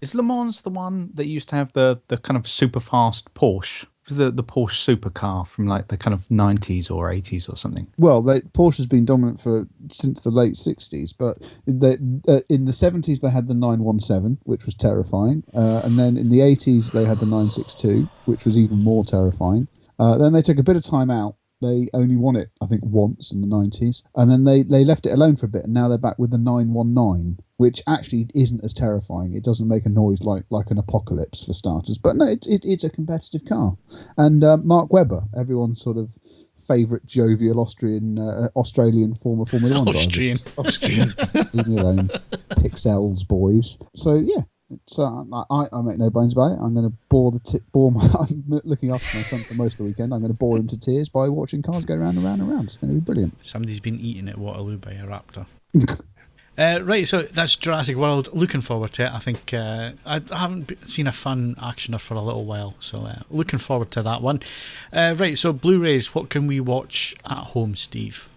Is Le Mans the one that used to have the kind of super fast Porsche the Porsche supercar from like the kind of 90s or 80s or something? Well, Porsche has been dominant since the late 60s, but in the 70s they had the 917, which was terrifying, and then in the 80s they had the 962, which was even more terrifying. Then they took a bit of time out. They only won it, I think, once in the 90s, and then they left it alone for a bit, and now they're back with the 919, which actually isn't as terrifying. It doesn't make a noise like an apocalypse, for starters, but no, it's a competitive car. And Mark Webber, everyone's sort of favourite jovial Australian former Formula 1 driver. Austrian. Leave me alone, Pixels boys. So yeah. I make no bones about it. I'm going to bore my. I'm looking after my son for most of the weekend. I'm going to bore him to tears by watching cars go round and round and round. It's going to be brilliant. Somebody's been eaten at Waterloo by a raptor. Right, so that's Jurassic World. Looking forward to it. I think I haven't seen a fun actioner for a little while, so looking forward to that one. Right, so Blu-rays. What can we watch at home, Steve?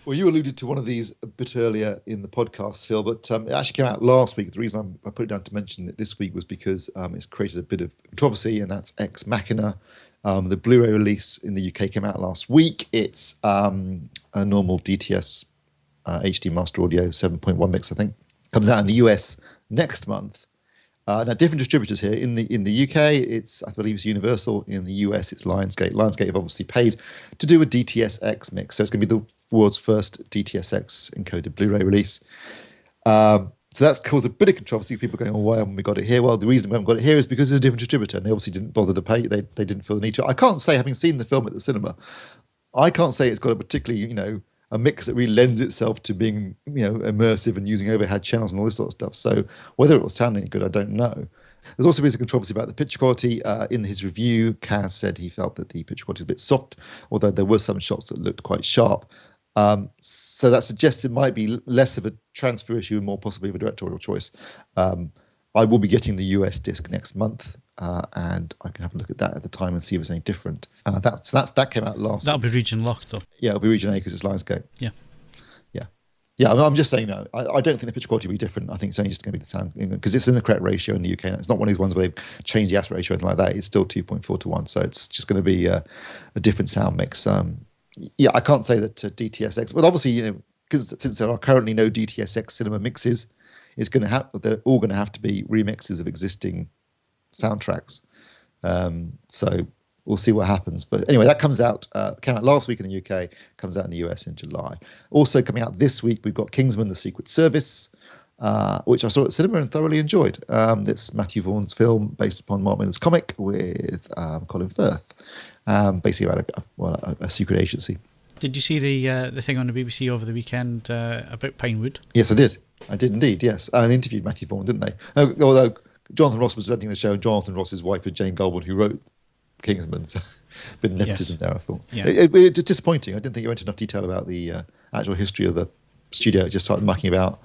Well, you alluded to one of these a bit earlier in the podcast, Phil, but it actually came out last week. The reason I put it down to mention it this week was because it's created a bit of controversy, and that's Ex Machina. The Blu-ray release in the UK came out last week. It's a normal DTS HD Master Audio 7.1 mix, I think. Comes out in the US next month. Now, different distributors here. In the UK, I believe it's Universal. In the US, it's Lionsgate. Lionsgate have obviously paid to do a DTSX mix, so it's going to be the world's first DTSX encoded Blu-ray release. So that's caused a bit of controversy. People going, "Oh, why haven't we got it here?" Well, the reason we haven't got it here is because it's a different distributor, and they obviously didn't bother to pay. They didn't feel the need to. I can't say, having seen the film at the cinema, I can't say it's got a particularly, a mix that really lends itself to being, immersive and using overhead channels and all this sort of stuff. So whether it will sound any good, I don't know. There's also been some controversy about the picture quality. In his review, Kaz said he felt that the picture quality was a bit soft, although there were some shots that looked quite sharp. So that suggests it might be less of a transfer issue and more possibly of a directorial choice. I will be getting the US disc next month, and I can have a look at that at the time and see if it's any different. That came out last. That'll be region locked, though. Yeah, it'll be region A because it's Lionsgate. Yeah. I'm just saying, no, I don't think the picture quality will be different. I think it's only just going to be the sound, because it's in the correct ratio in the UK. It's not one of these ones where they've changed the aspect ratio or anything like that. It's still 2.4 to 1, so it's just going to be a different sound mix. I can't say that DTSX, but obviously, because since there are currently no DTSX cinema mixes, they're all going to have to be remixes of existing soundtracks. So we'll see what happens. But anyway, that came out last week in the UK, comes out in the US in July. Also coming out this week, we've got Kingsman: The Secret Service, which I saw at cinema and thoroughly enjoyed. It's Matthew Vaughan's film based upon Mark Millar's comic with Colin Firth, basically about a secret agency. Did you see the thing on the BBC over the weekend about Pinewood? Yes, I did. I did indeed, yes. And they interviewed Matthew Vaughan, didn't they? Although Jonathan Ross was presenting the show, and Jonathan Ross's wife is Jane Goldwyn, who wrote Kingsman. So a bit of nepotism there, I thought. Yeah. It's disappointing. I didn't think you went into enough detail about the actual history of the studio. It just started mucking about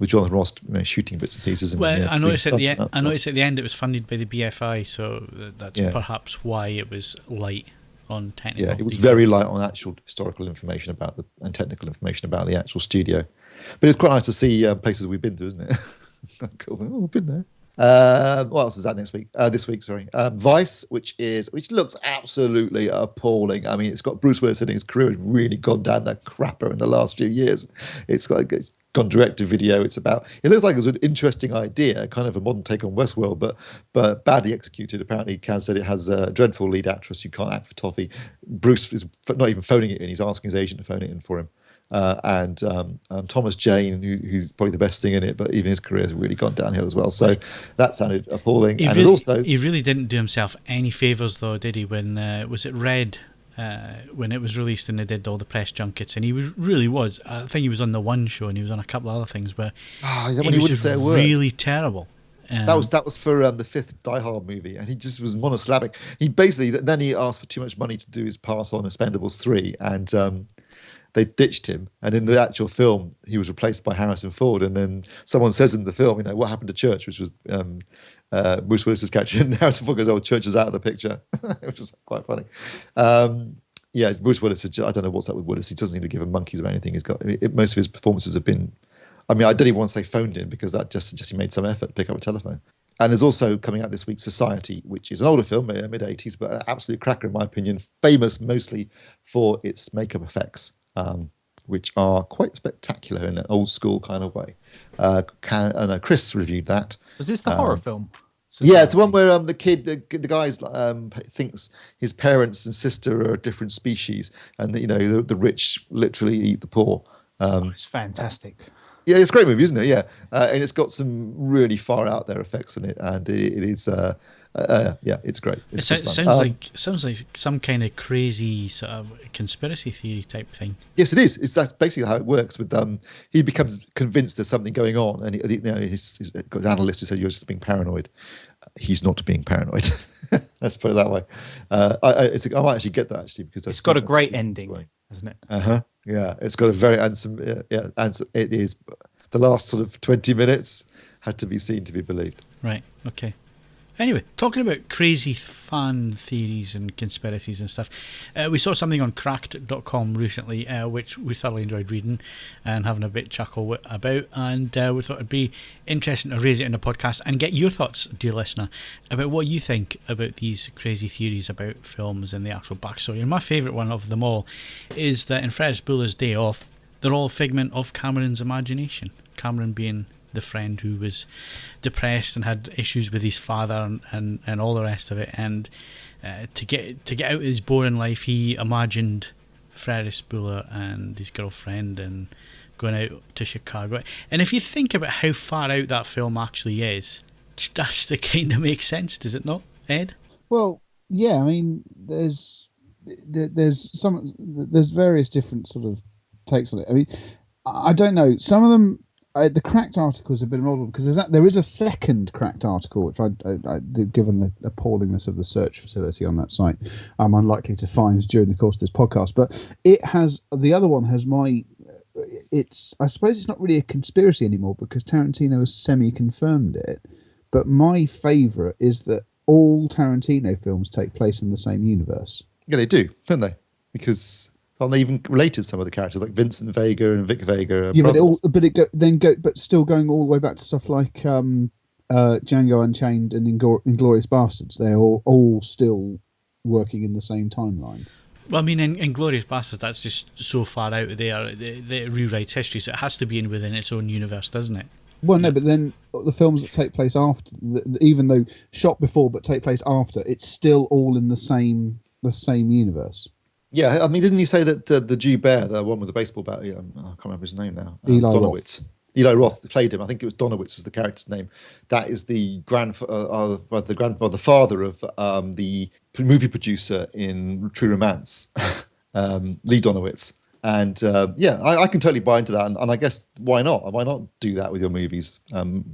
with Jonathan Ross shooting bits and pieces. And, I noticed at the end it was funded by the BFI, so that's perhaps why it was light on technical. Yeah, it was very light on actual historical information and technical information about the actual studio. But it's quite nice to see places we've been to, isn't it? Cool. Oh, we've been there. What else is that this week? Vice, which looks absolutely appalling. I mean, it's got Bruce Willis in it. His career has really gone down the crapper in the last few years. It's gone direct to video. It looks like it's an interesting idea, kind of a modern take on Westworld, but badly executed. Apparently, Kaz said it has a dreadful lead actress who can't act for toffee. Bruce is not even phoning it in. He's asking his agent to phone it in for him. And Thomas Jane, who's probably the best thing in it, but even his career has really gone downhill as well. So that sounded appalling. He really didn't do himself any favours, though, did he? When was it Red? When it was released and they did all the press junkets, and he was. I think he was on the One Show, and he was on a couple of other things where he wouldn't say a word. Really terrible. That was for the fifth Die Hard movie, and he just was monosyllabic. Then he asked for too much money to do his part on Expendables 3, and they ditched him, and in the actual film, he was replaced by Harrison Ford. And then someone says in the film, what happened to Church, which was Bruce Willis's character, and Harrison Ford goes, "Oh, Church is out of the picture," which was quite funny. Bruce Willis. I don't know what's up with Willis. He doesn't need to give a monkeys about anything. He's got most of his performances have been. I mean, I don't even want to say phoned in, because that just suggests he made some effort to pick up a telephone. And there's also coming out this week Society, which is an older film, mid-80s, but an absolute cracker in my opinion, famous mostly for its makeup effects, which are quite spectacular in an old school kind of way. Chris reviewed that. Was this the horror film? Yeah, it's the one where the guy thinks his parents and sister are a different species, and the rich literally eat the poor. It's fantastic. Yeah, it's a great movie, isn't it? Yeah, and it's got some really far out there effects in it, and it is. It's great. It's sounds like some kind of crazy sort of conspiracy theory type thing. Yes, it is. That's basically how it works. With he becomes convinced there's something going on, and he's got his analyst who says you're just being paranoid. He's not being paranoid. Let's put it that way. I might actually get that actually because it's got a great ending, hasn't it? Yeah, it's got a very handsome. It is. The last sort of 20 minutes had to be seen to be believed. Right. Okay. Anyway, talking about crazy fan theories and conspiracies and stuff, we saw something on cracked.com recently, which we thoroughly enjoyed reading and having a bit chuckle about, and we thought it'd be interesting to raise it in the podcast and get your thoughts, dear listener, about what you think about these crazy theories about films and the actual backstory. And my favourite one of them all is that in Ferris Bueller's Day Off, they're all a figment of Cameron's imagination. Cameron being the friend who was depressed and had issues with his father and all the rest of it, and to get out of his boring life, he imagined Ferris Bueller and his girlfriend and going out to Chicago. And if you think about how far out that film actually is, it starts to kind of make sense, does it not, Ed? Well, yeah. I mean, there's various different sort of takes on it. I mean, I don't know. Some of them. The Cracked article is a bit of an old one because there is a second Cracked article, which given the appallingness of the search facility on that site, I'm unlikely to find during the course of this podcast. But the other one has I suppose it's not really a conspiracy anymore because Tarantino has semi-confirmed it. But my favourite is that all Tarantino films take place in the same universe. Yeah, they do, don't they? Because they even related some of the characters like Vincent Vega and Vic Vega. Yeah, but still going all the way back to stuff like Django Unchained and Inglourious Bastards. They're all still working in the same timeline. Well, I mean, in Inglourious Bastards, that's just so far out there. It rewrites history, so it has to be within its own universe, doesn't it? Well, no, but then the films that take place after, even though shot before but take place after, it's still all in the same universe. Yeah, I mean, didn't he say that the Jew Bear, the one with the baseball bat, I can't remember his name now. Donowitz. Eli Roth played him. I think it was Donowitz was the character's name. That is the father of the movie producer in True Romance, Lee Donowitz. And I can totally buy into that. And I guess why not? Why not do that with your movies?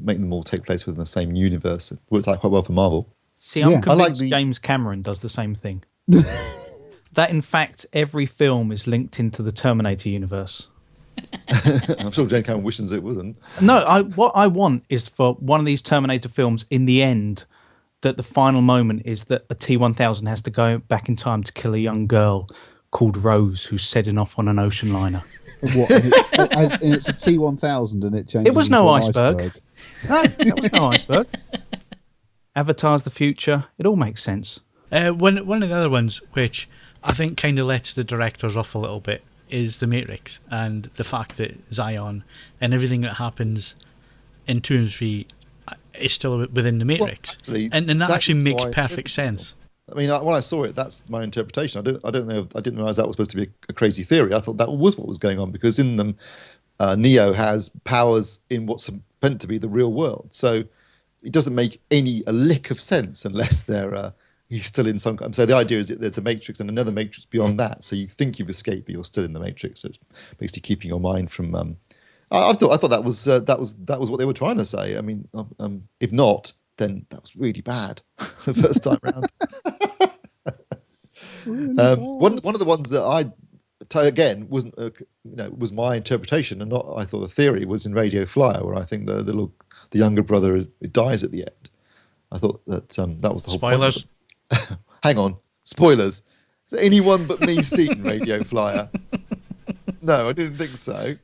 Make them all take place within the same universe. It works out quite well for Marvel. See, I'm convinced James Cameron does the same thing. That, in fact, every film is linked into the Terminator universe. I'm sure James Cameron wishes it wasn't. No, what I want is for one of these Terminator films, in the end, that the final moment is that a T-1000 has to go back in time to kill a young girl called Rose, who's setting off on an ocean liner. What? And it's a T-1000 and it changes. It was no iceberg. No, it was no iceberg. Avatar's the future. It all makes sense. One of the other ones, which I think kind of lets the directors off a little bit, is The Matrix, and the fact that Zion and everything that happens in 2 and 3 is still within the Matrix. Well, actually, and that actually makes perfect sense. I mean, when I saw it, that's my interpretation. I don't know. I didn't realize that was supposed to be a crazy theory. I thought that was what was going on because in them, Neo has powers in what's meant to be the real world. So it doesn't make a lick of sense unless he's still in some. So the idea is that there's a matrix and another matrix beyond that. So you think you've escaped, but you're still in the matrix. So it's basically keeping your mind from. I thought that was what they were trying to say. I mean, if not, then that was really bad the first time round. One of the ones that I again wasn't was my interpretation and not I thought a theory was in Radio Flyer, where I think the younger brother dies at the end. I thought that that was the whole spoilers. Point. Hang on, spoilers. Has anyone but me seen Radio Flyer? No, I didn't think so.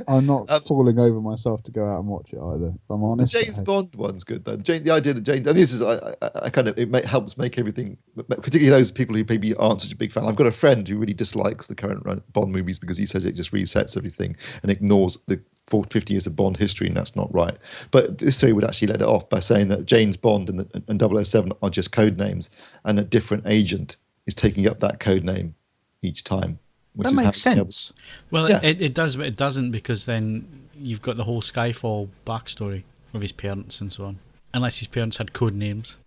I'm not falling over myself to go out and watch it either. If I'm The honest. James Bond one's good though. The idea that James, and this is, I kind of, helps make everything, particularly those people who maybe aren't such a big fan. I've got a friend who really dislikes the current Bond movies because he says it just resets everything and ignores the 50 years of Bond history, and that's not right. But this theory would actually let it off by saying that James Bond and 007 are just code names, and a different agent is taking up that code name each time. That makes sense. Well, Yeah. it does, but it doesn't, because then you've got the whole Skyfall backstory of his parents and so on. Unless his parents had code names.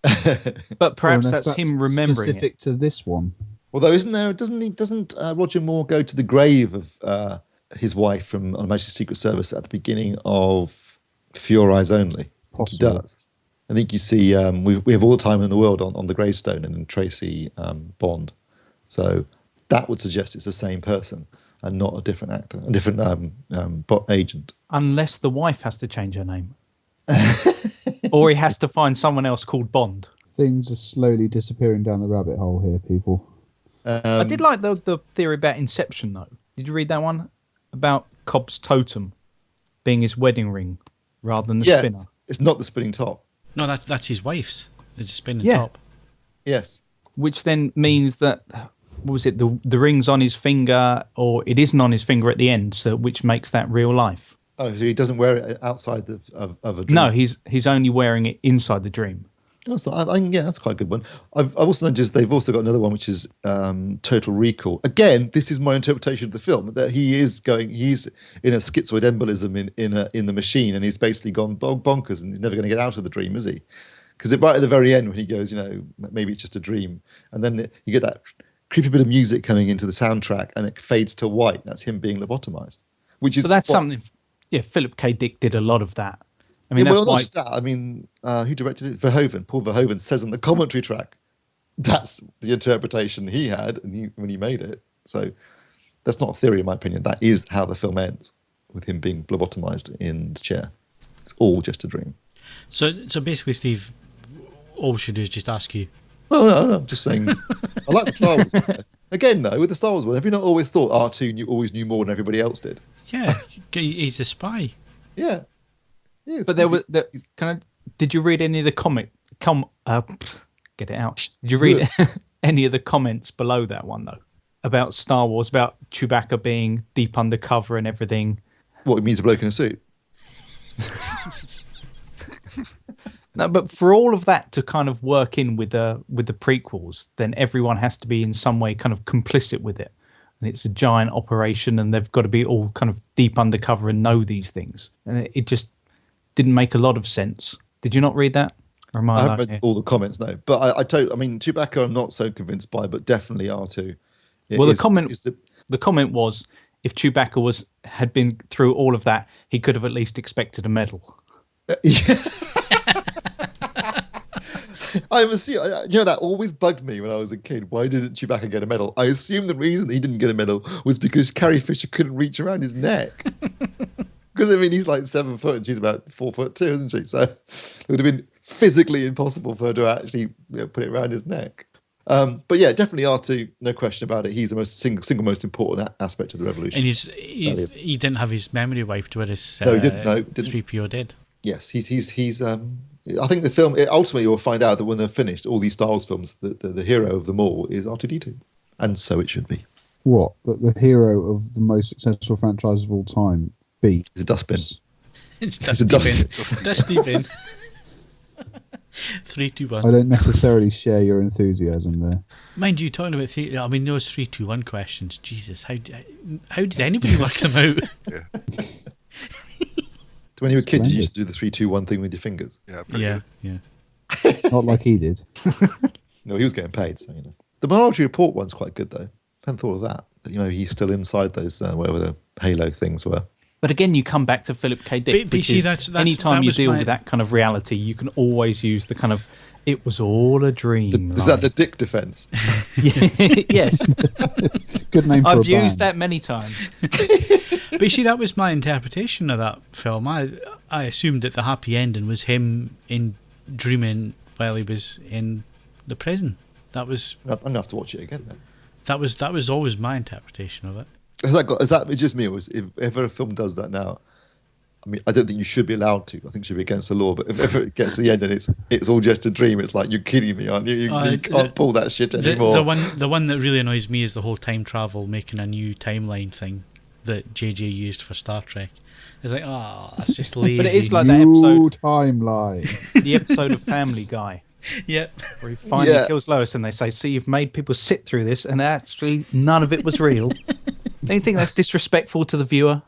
But perhaps unless that's him remembering specific it. to this one. Although, isn't there? Doesn't Roger Moore go to the grave of his wife from On Her Majesty's Secret Service at the beginning of For Your Eyes Only? I think he Possible. does. I think you see we have all the time in the world on the gravestone and in Tracy Bond. So that would suggest it's the same person and not a different actor, a different agent. Unless the wife has to change her name. Or he has to find someone else called Bond. Things are slowly disappearing down the rabbit hole here, people. I did like the theory about Inception, though. Did you read that one? About Cobb's totem being his wedding ring rather than the Yes, spinner. it's not the spinning top. No, that's his wife's. It's a spinning Yeah. top. Yes. Which then means that, what was it, the ring's on his finger, or it isn't on his finger at the end, so which makes that real life. Oh, so he doesn't wear it outside of a dream. No, he's only wearing it inside the dream. Yeah, that's quite a good one. I've also noticed they've also got another one, which is Total Recall. Again, this is my interpretation of the film, that he's in a schizoid embolism in the machine, and he's basically gone bonkers, and he's never going to get out of the dream, is he? Because right at the very end, when he goes, maybe it's just a dream, and then you get that creepy bit of music coming into the soundtrack, and it fades to white. That's him being lobotomized, which is So that's something. Yeah, Philip K. Dick did a lot of that. I mean, yeah, well, that's not why. just that. I mean, who directed it? Verhoeven. Paul Verhoeven says on the commentary track, that's the interpretation he had when he made it. So that's not a theory, in my opinion. That is how the film ends, with him being lobotomized in the chair. It's all just a dream. So basically, Steve, all we should do is just ask you. No, I'm just saying. I like the Star Wars one. Again, though, with the Star Wars one, have you not always thought R2 always knew more than everybody else did? Yeah, he's a spy. Yeah. Yes. But there was. He's- Did you read any of the get it out? Did you read any of the comments below that one though about Star Wars, about Chewbacca being deep undercover and everything? what it means a bloke in a suit. No, but for all of that to kind of work in with the prequels, then everyone has to be in some way kind of complicit with it, and it's a giant operation, and they've got to be all kind of deep undercover and know these things, and it just didn't make a lot of sense. Did you not read that? Or am I I haven't alone read here? all the comments, no. But I mean, Chewbacca I'm not so convinced by, but definitely R2. Well, the comment was, if Chewbacca had been through all of that, he could have at least expected a medal. I assume, that always bugged me when I was a kid. Why didn't Chewbacca get a medal? I assume the reason he didn't get a medal was because Carrie Fisher couldn't reach around his neck. Because, I mean, he's like 7 foot and she's about 4'2", isn't she? So it would have been physically impossible for her to actually put it around his neck. But yeah, definitely R2, no question about it. He's the single most important aspect of the revolution. And he didn't have his memory wiped, whereas No, he didn't. No, didn't. 3PO did. Yes, he's. I think the film ultimately you'll find out that when they're finished, all these Star Wars films, the hero of them all is R2D2, and so it should be. What? That the hero of the most successful franchise of all time beat? It's a dustbin. It's It's a Dusty Bin. Dusty Bin. 3, 2, 1. I don't necessarily share your enthusiasm there. Mind you, talking about those 3, 2, 1 questions. Jesus, how did anybody work them out? So when you were kids, Splendid. you used to do the 3, 2, 1 thing with your fingers. Yeah, pretty Yeah, good. yeah. Not like he did. No, he was getting paid, so The Minority Report one's quite good though. I hadn't thought of that. He's still inside those whatever the Halo things were. But again, you come back to Philip K. Dick. But you see, because that's anytime that you was deal my- with that kind of reality, you can always use the kind of "it was all a dream." Is that the Dick defense? yes, Good name for I've a band. used that many times. But you see, that was my interpretation of that film. I assumed that the happy ending was him in dreaming while he was in the prison. That was I'm gonna have to watch it again then. that was always my interpretation of it. Is that just me, or if a film does that now? I mean, I don't think you should be allowed to. I think it should be against the law. But if it gets to the end and it's all just a dream, it's like, you're kidding me, aren't you? You can't pull that shit anymore. The one that really annoys me is the whole time travel, making a new timeline thing that JJ used for Star Trek. It's like, that's just lazy. But it is like that episode, timeline. the episode of Family Guy, Yep. where he finally kills Lois, and they say, "See, you've made people sit through this, and actually none of it was real." Don't you think that's disrespectful to the viewer?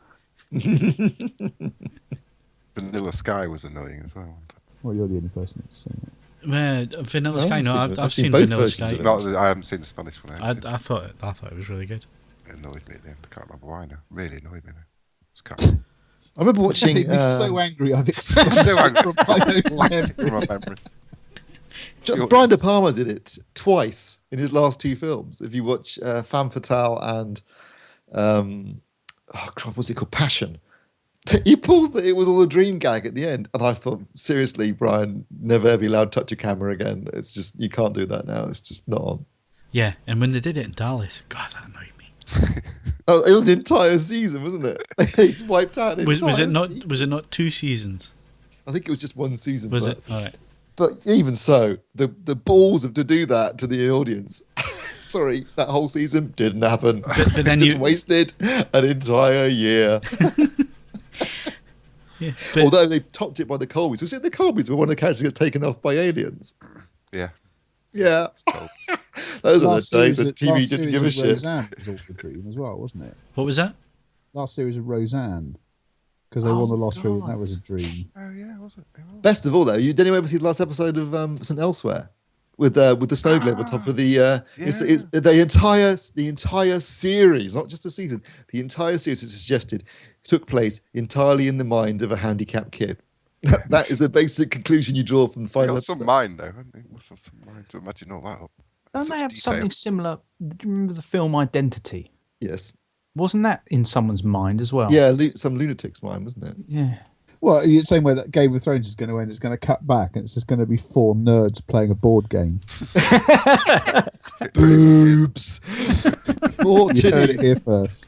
Vanilla Sky was annoying as well. Well, you're the only person that's seen it. Vanilla I Sky. haven't No, seen it. I've seen both Vanilla versions Sky. of it. No, I haven't seen the Spanish one. I thought it was really good. It annoyed me at the end. I can't remember why now. Really annoyed me now. Just can't. I remember watching. Made me so angry. I've expressed So angry. from my own memory. From my memory. Brian De Palma did it twice in his last two films. If you watch Femme Fatale and what's it called, Passion, he pulls that it was all a dream gag at the end, and I thought, seriously, Brian, never ever be allowed to touch a camera again. It's just, you can't do that now. It's just not on. Yeah, and when they did it in Dallas, God, that annoyed me. Oh, it was the entire season, wasn't it? He wiped out. An Was entire it not? season. Was it not 2 seasons? I think it was just one season. Was but, it? All right. But even so, the balls of to do that to the audience. Sorry, that whole season didn't happen. But then just you wasted an entire year. Yeah, but, Although they topped it by the Colbys. Was it the Colbys where one of the characters gets taken off by aliens? Yeah. Yeah. Those were the days that TV last didn't series give a of shit. Roseanne was all the dream as well, wasn't it? what was that? Last series of Roseanne, because they won the lottery, and that was a dream. Oh yeah, was it? It was. Best of all, though, did anyone ever see the last episode of St. Elsewhere? With the snow globe on top of the it's the entire series, not just a season. The entire series is suggested took place entirely in the mind of a handicapped kid. That is the basic conclusion you draw from the They final got episode. some mind though, haven't they? Must have some mind to imagine all that up. Don't Such they have detail. something similar? Do you remember the film Identity? Yes. Wasn't that in someone's mind as well? Yeah, some lunatic's mind, wasn't it? Yeah. Well, the same way that Game of Thrones is going to end, it's going to cut back, and it's just going to be 4 nerds playing a board game. Boobs. More You heard it titties. here first.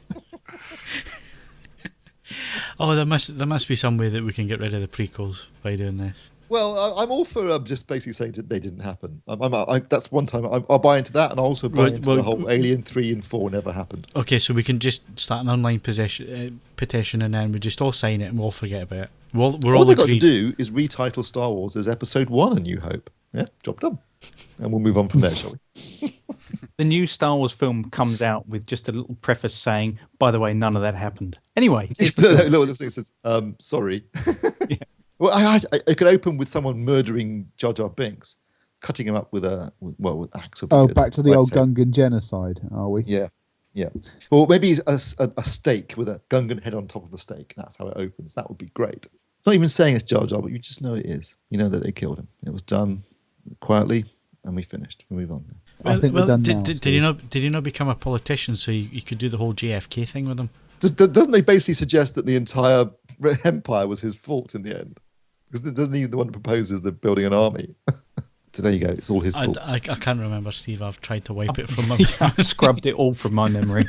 Oh, there must be some way that we can get rid of the prequels by doing this. Well, I'm all for just basically saying that they didn't happen. That's one time I'll buy into that, and I'll also buy Right, into well, the whole Alien 3 and 4 never happened. Okay, so we can just start an online petition, and then we just all sign it, and we'll forget about it. We're All all they've got to agreed. do is retitle Star Wars as Episode 1 A New Hope. Yeah, job done. And we'll move on from there, shall we? The new Star Wars film comes out with just a little preface saying, by the way, none of that happened. Anyway, No, it says, sorry. Well, I could open with someone murdering Jar Jar Binks, cutting him up with with axe. would be Oh, good. back to the old Lightsaber. Gungan genocide, are we? Yeah. Well, maybe a steak with a Gungan head on top of a steak. That's how it opens. That would be great. Not even saying it's Jar Jar, but you just know it is. You know that they killed him. It was done quietly, and we finished. We move on. I think we're done now. Did you not become a politician so you could do the whole JFK thing with him? Doesn't they basically suggest that the entire empire was his fault in the end? Because doesn't he the one that proposes the building an army? So there you go. It's all his fault. I can't remember, Steve. I've tried to wipe it from my I've scrubbed it all from my memory.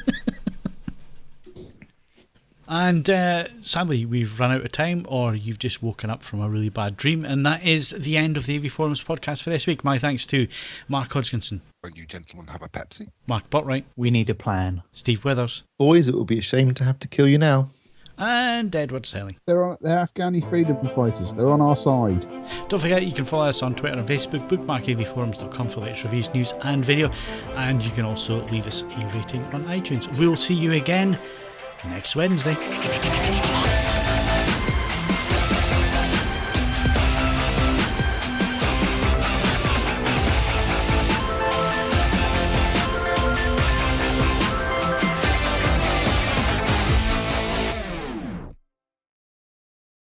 And sadly, we've run out of time, or you've just woken up from a really bad dream. And that is the end of the AV Forums podcast for this week. My thanks to Mark Hodgkinson, Won't you gentlemen have a Pepsi? Mark Botwright, We need a plan. Steve Withers, Boys, it would be a shame to have to kill you now. and Edward Selly. They're Afghani freedom fighters. They're on our side. Don't forget, you can follow us on Twitter and Facebook, bookmark avforums.com for latest reviews, news and video. And you can also leave us a rating on iTunes. We'll see you again next Wednesday.